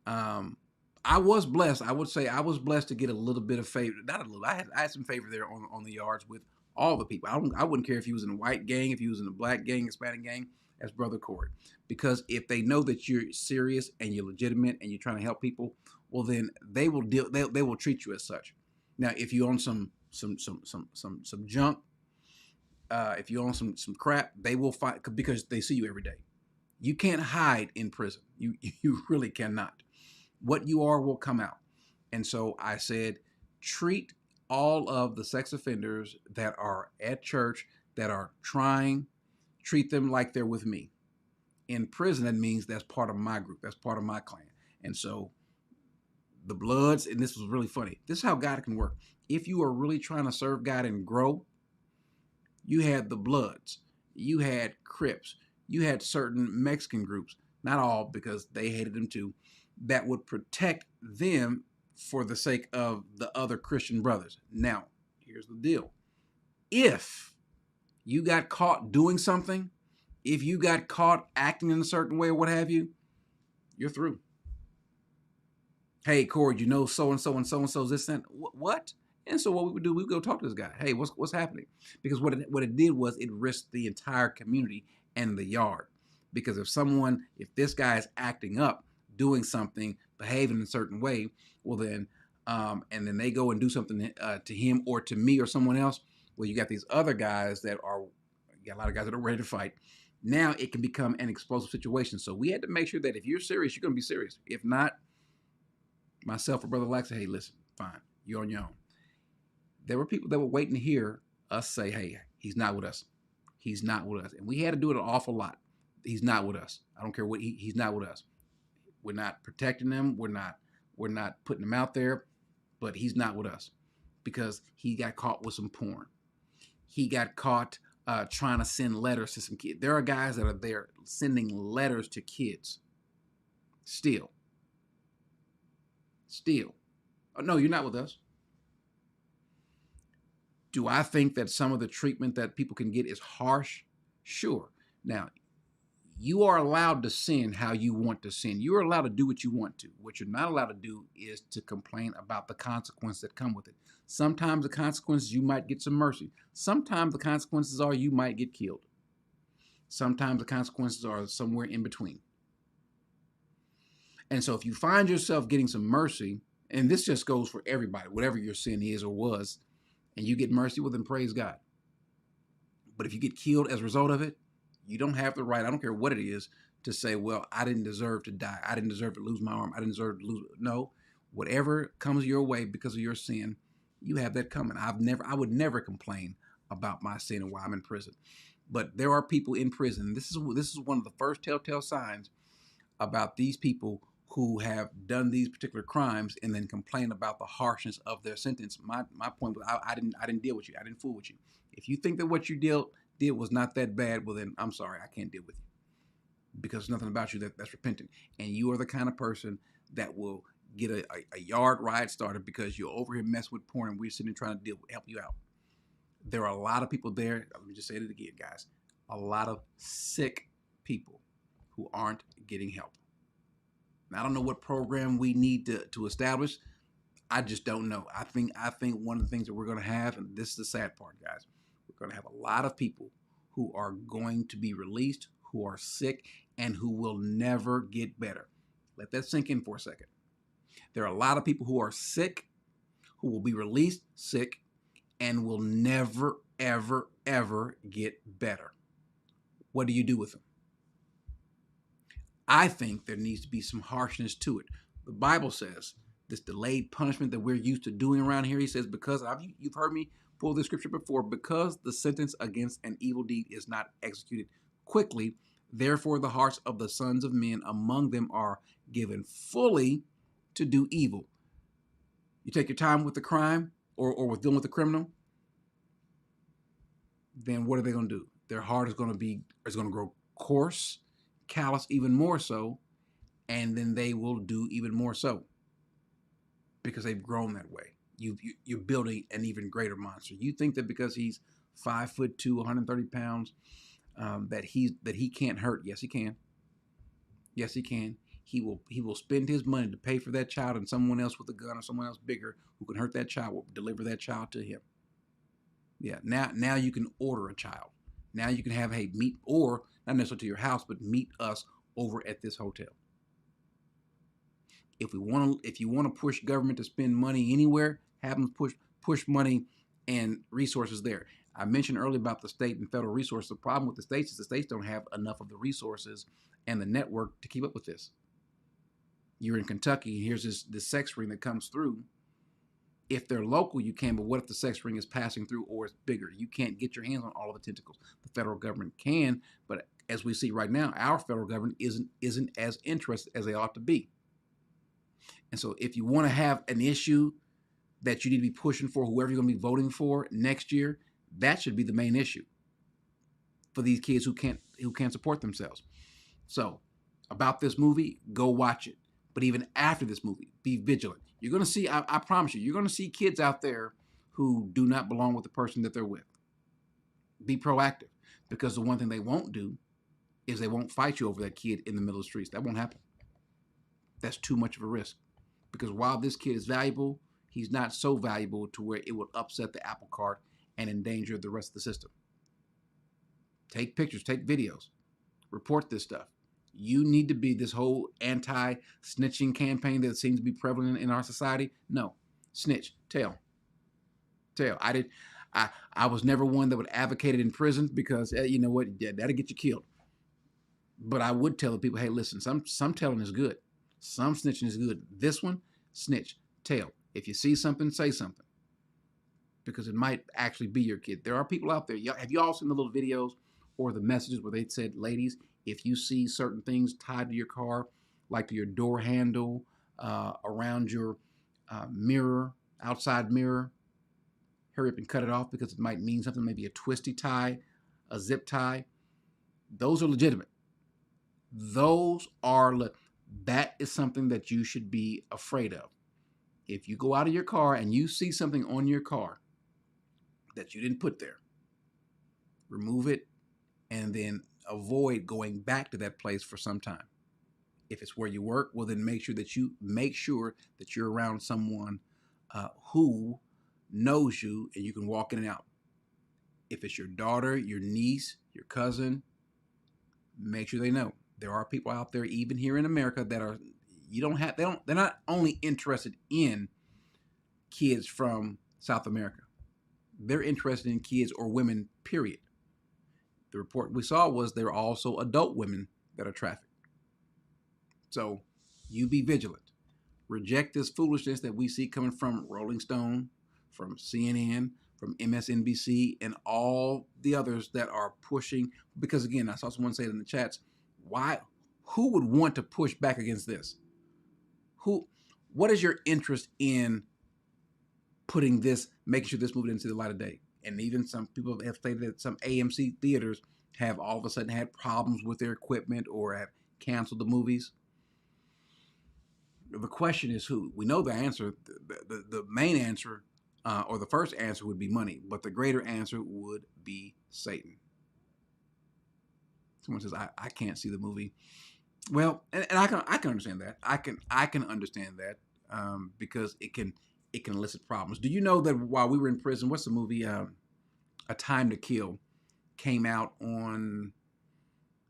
E: I was blessed. I would say I was blessed to get a little bit of favor. Not a little. I had some favor there on the yards with all the people. I wouldn't care if he was in a white gang, if he was in a black gang, Hispanic gang, as Brother Corey. Because if they know that you're serious and you're legitimate and you're trying to help people, well, then they will treat you as such. Now, if you're on some some junk, if you own some crap, they will fight because they see you every day. You can't hide in prison. You really cannot. What you are will come out. And so I said, treat all of the sex offenders that are at church that are trying, treat them like they're with me. In prison, that means that's part of my group. That's part of my clan. And so the Bloods, and this was really funny. This is how God can work. If you are really trying to serve God and grow, you had the Bloods, you had Crips, you had certain Mexican groups, not all because they hated them too, that would protect them for the sake of the other Christian brothers. Now, here's the deal. If you got caught doing something, if you got caught acting in a certain way or what have you, you're through. Hey, Corey, you know so-and-so and so-and-so's this and what? And so what we would do, we would go talk to this guy. Hey, what's happening? Because what it did was it risked the entire community and the yard. Because if this guy is acting up, doing something, behaving in a certain way, well then, and then they go and do something to him or to me or someone else, well, you got these other guys you got a lot of guys that are ready to fight. Now it can become an explosive situation. So we had to make sure that if you're serious, you're going to be serious. If not, myself or Brother Lax said, hey, listen, fine, you're on your own. There were people that were waiting to hear us say, hey, he's not with us. He's not with us. And we had to do it an awful lot. He's not with us. I don't care what he's not with us. We're not protecting him. We're not putting him out there, but he's not with us because he got caught with some porn. He got caught trying to send letters to some kids. There are guys that are there sending letters to kids. Still. Oh, no, you're not with us. Do I think that some of the treatment that people can get is harsh? Sure. Now, you are allowed to sin how you want to sin. You are allowed to do what you want to. What you're not allowed to do is to complain about the consequences that come with it. Sometimes the consequences, you might get some mercy. Sometimes the consequences are you might get killed. Sometimes the consequences are somewhere in between. And so if you find yourself getting some mercy, and this just goes for everybody, whatever your sin is or was, and you get mercy, well, then praise God. But if you get killed as a result of it, you don't have the right, I don't care what it is, to say, well, I didn't deserve to die. I didn't deserve to lose my arm. I didn't deserve to lose. No, whatever comes your way because of your sin, you have that coming. I would never complain about my sin and why I'm in prison. But there are people in prison. This is one of the first telltale signs about these people who have done these particular crimes and then complain about the harshness of their sentence. My point was I didn't deal with you. I didn't fool with you. If you think that what you did was not that bad, well then I'm sorry, I can't deal with you. Because there's nothing about you that's repentant. And you are the kind of person that will get a yard riot started because you're over here messing with porn and we're sitting trying to help you out. There are a lot of people there, let me just say it again, guys, a lot of sick people who aren't getting help. Now, I don't know what program we need to establish. I just don't know. I think one of the things that we're going to have, and this is the sad part, guys, we're going to have a lot of people who are going to be released, who are sick, and who will never get better. Let that sink in for a second. There are a lot of people who are sick, who will be released sick, and will never, ever, ever get better. What do you do with them? I think there needs to be some harshness to it. The Bible says this delayed punishment that we're used to doing around here, he says, because you've heard me pull this scripture before, because the sentence against an evil deed is not executed quickly, therefore the hearts of the sons of men among them are given fully to do evil. You take your time with the crime or with dealing with the criminal, then what are they going to do? Their heart is going to grow coarse, callous even more so, and then they will do even more so because they've grown that way. You're building an even greater monster. You think that because he's 5'2", 130 pounds, that he can't hurt? Yes, he can. Yes, he can. He will spend his money to pay for that child, and someone else with a gun or someone else bigger who can hurt that child will deliver that child to him. Yeah. Now you can order a child. Now you can have, hey, meet, or not necessarily to your house, but meet us over at this hotel. If you want to push government to spend money anywhere, have them push money and resources there. I mentioned earlier about the state and federal resources. The problem with the states is the states don't have enough of the resources and the network to keep up with this. You're in Kentucky, and here's this sex ring that comes through. If they're local, you can, but what if the sex ring is passing through or it's bigger? You can't get your hands on all of the tentacles. The federal government can, but as we see right now, our federal government isn't as interested as they ought to be. And so if you want to have an issue that you need to be pushing for, whoever you're going to be voting for next year, that should be the main issue for these kids who can't support themselves. So about this movie, go watch it. But even after this movie, be vigilant. You're going to see, I promise you, you're going to see kids out there who do not belong with the person that they're with. Be proactive, because the one thing they won't do is they won't fight you over that kid in the middle of the streets. That won't happen. That's too much of a risk. Because while this kid is valuable, he's not so valuable to where it will upset the apple cart and endanger the rest of the system. Take pictures, take videos, report this stuff. You need to be this whole anti-snitching campaign that seems to be prevalent in our society. No, snitch, tell. I was never one that would advocate it in prison because you know what, that'll get you killed. But I would tell the people, hey, listen, some telling is good. Some snitching is good. This one, snitch, tell. If you see something, say something. Because it might actually be your kid. There are people out there. Have you all seen the little videos or the messages where they said, ladies, if you see certain things tied to your car, like to your door handle, around your mirror, outside mirror, hurry up and cut it off because it might mean something, maybe a twisty tie, a zip tie. Those are legitimate. That is something that you should be afraid of. If you go out of your car and you see something on your car that you didn't put there, remove it and then avoid going back to that place for some time. If it's where you work, well, then make sure that you're around someone who knows you and you can walk in and out. If it's your daughter, your niece, your cousin, make sure they know. There are people out there, even here in America, that they're not only interested in kids from South America. They're interested in kids or women, period. The report we saw was there are also adult women that are trafficked. So you be vigilant. Reject this foolishness that we see coming from Rolling Stone, from CNN, from MSNBC, and all the others that are pushing. Because again, I saw someone say it in the chats, who would want to push back against this? What is your interest in making sure this movie didn't see the light of day? And even some people have stated that some AMC theaters have all of a sudden had problems with their equipment or have canceled the movies. The question is who? We know the answer. The main answer, or the first answer, would be money, but the greater answer would be Satan. Someone says, I can't see the movie. Well, and I can understand that. I can understand that because it can elicit problems. Do you know that while we were in prison, what's the movie? A Time to Kill came out on,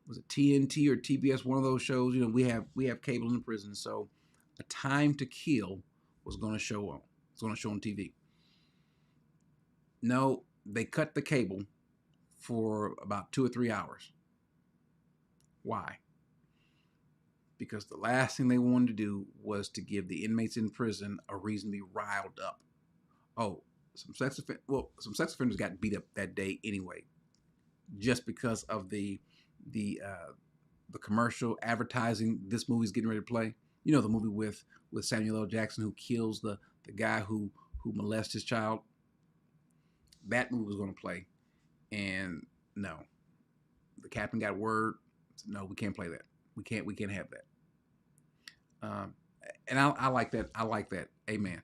E: was it TNT or TBS? One of those shows. You know, we have cable in the prison, so A Time to Kill was going to show on. It's going to show on TV. No, they cut the cable for about 2 or 3 hours. Why? Because the last thing they wanted to do was to give the inmates in prison a reason to be riled up. Oh, some sex offenders got beat up that day anyway, just because of the commercial advertising this movie's getting ready to play. You know, the movie with Samuel L. Jackson who kills the guy who molests his child. That movie was going to play, and no, the captain got word. No, we can't play that. We can't have that. And I like that. I like that. Amen.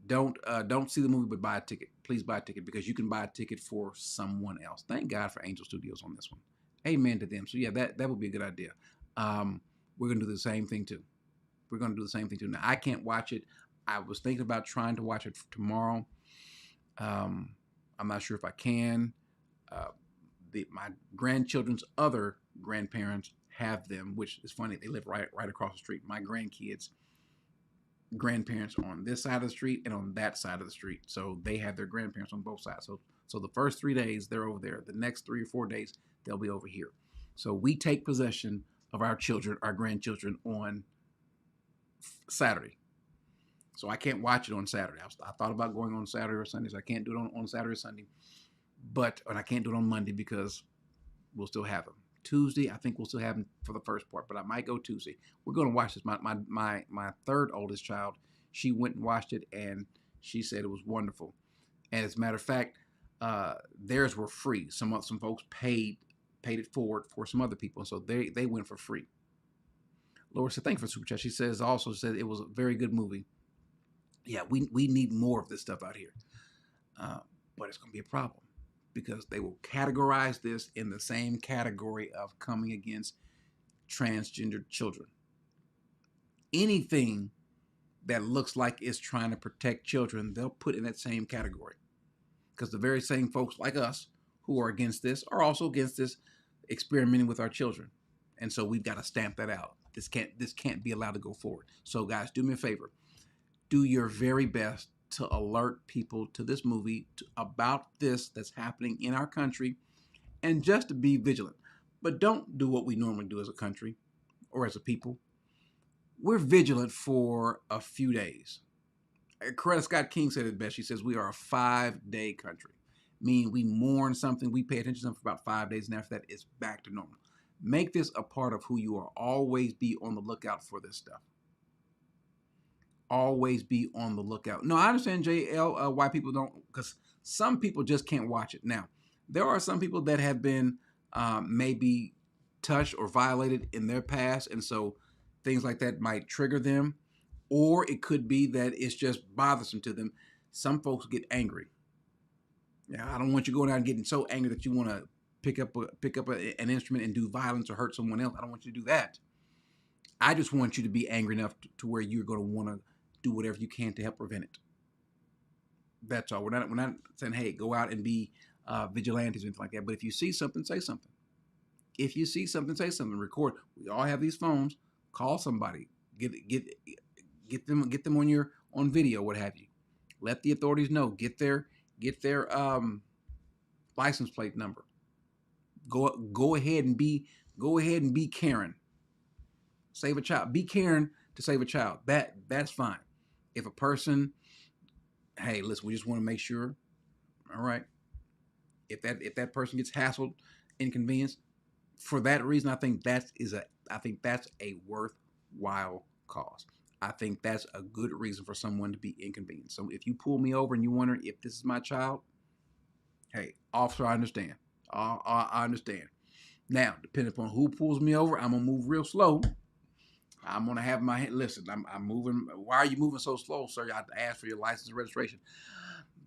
E: Don't see the movie, but buy a ticket. Please buy a ticket because you can buy a ticket for someone else. Thank God for Angel Studios on this one. Amen to them. So yeah, that would be a good idea. We're gonna do the same thing too. Now I can't watch it. I was thinking about trying to watch it tomorrow. I'm not sure if I can. My grandchildren's other grandparents have them, which is funny. They live right across the street. My grandkids grandparents on this side of the street and on that side of the street. So they have their grandparents on both sides. So the first 3 days they're over there. The next 3 or 4 days they'll be over here. So we take possession of our children, our grandchildren on Saturday. So I can't watch it on Saturday. I thought about going on Saturday or Sunday. So I can't do it on Saturday or Sunday. And I can't do it on Monday because we'll still have them. Tuesday, I think we'll still have them for the first part, but I might go Tuesday. We're going to watch this. My third oldest child, she went and watched it, and she said it was wonderful. And as a matter of fact, theirs were free. Some folks paid it forward for some other people, so they went for free. Laura said, thank you for Super Chat. She said it was a very good movie. Yeah, we need more of this stuff out here. But it's going to be a problem because they will categorize this in the same category of coming against transgender children. Anything that looks like it's trying to protect children, they'll put in that same category. Because the very same folks like us who are against this are also against this experimenting with our children. And so we've got to stamp that out. This can't be allowed to go forward. So guys, do me a favor. Do your very best to alert people to this movie, about this that's happening in our country, and just to be vigilant. But don't do what we normally do as a country or as a people. We're vigilant for a few days. Coretta Scott King said it best. She says we are a 5-day country, meaning we mourn something, we pay attention to something for about 5 days, and after that, it's back to normal. Make this a part of who you are. Always be on the lookout for this stuff. Always be on the lookout. No, I understand, JL, why people don't, because some people just can't watch it. Now, there are some people that have been maybe touched or violated in their past, and so things like that might trigger them, or it could be that it's just bothersome to them. Some folks get angry. Yeah, I don't want you going out and getting so angry that you want to pick up an instrument and do violence or hurt someone else. I don't want you to do that. I just want you to be angry enough to where you're going to want to do whatever you can to help prevent it. That's all. We're not saying, hey, go out and be vigilantes or anything like that. But if you see something, say something. If you see something, say something. Record. We all have these phones. Call somebody. Get them on video, what have you. Let the authorities know. Get their license plate number. Go ahead and be Karen. Save a child. Be Karen to save a child. That's fine. If a person, hey, listen, we just want to make sure. All right. If that person gets hassled, inconvenienced, for that reason, I think that's a worthwhile cause. I think that's a good reason for someone to be inconvenienced. So if you pull me over and you wonder if this is my child, hey, officer, I understand. I understand. Now, depending upon who pulls me over, I'm gonna move real slow. I'm gonna have my hand. Listen, I'm moving. Why are you moving so slow, sir? I have to ask for your license and registration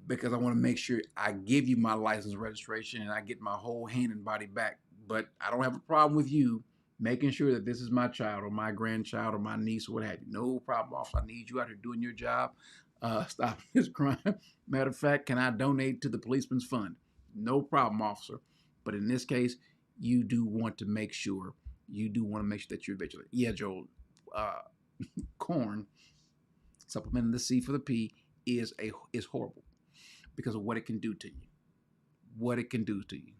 E: because I want to make sure I give you my license and registration and I get my whole hand and body back. But I don't have a problem with you making sure that this is my child or my grandchild or my niece or what have you. No problem, officer. I need you out here doing your job. Stop this crime. Matter of fact, can I donate to the policeman's fund? No problem, officer. But in this case, you do want to make sure that you're vigilant. Yeah, Joel. Corn, supplementing the C for the P, is horrible because of what it can do to you. What it can do to you.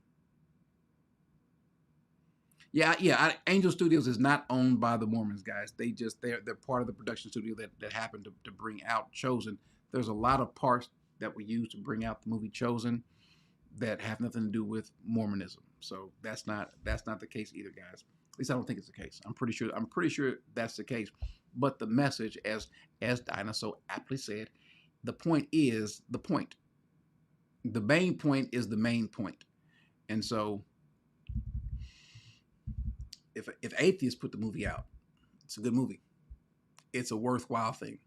E: Yeah. Angel Studios is not owned by the Mormons, guys. They're part of the production studio that happened to bring out Chosen. There's a lot of parts that we use to bring out the movie Chosen that have nothing to do with Mormonism. So that's not the case either, guys. At least I don't think it's the case. I'm pretty sure that's the case. But the message, as Dinah so aptly said, the point is the point. The main point is the main point. And so if atheists put the movie out, it's a good movie. It's a worthwhile thing.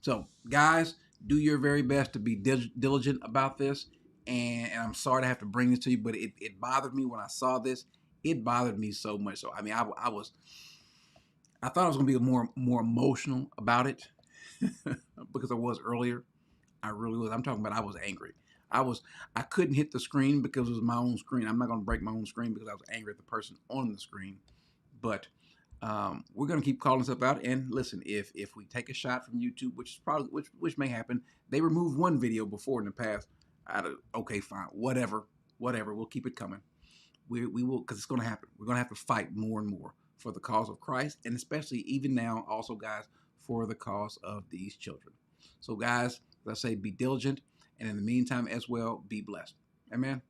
E: So guys, do your very best to be diligent about this. And I'm sorry to have to bring this to you, but it bothered me when I saw this. It bothered me so much. So I mean, I thought I was going to be more emotional about it because I was earlier. I really was. I'm talking about I was angry. I couldn't hit the screen because it was my own screen. I'm not going to break my own screen because I was angry at the person on the screen. But We're going to keep calling stuff out. And listen, if we take a shot from YouTube, which is probably which may happen, they removed one video before in the past. Okay, fine, whatever. We'll keep it coming. We will, because it's going to happen. We're going to have to fight more and more for the cause of Christ, and especially even now, also guys, for the cause of these children. So guys, as I say, be diligent, and in the meantime as well, be blessed. Amen.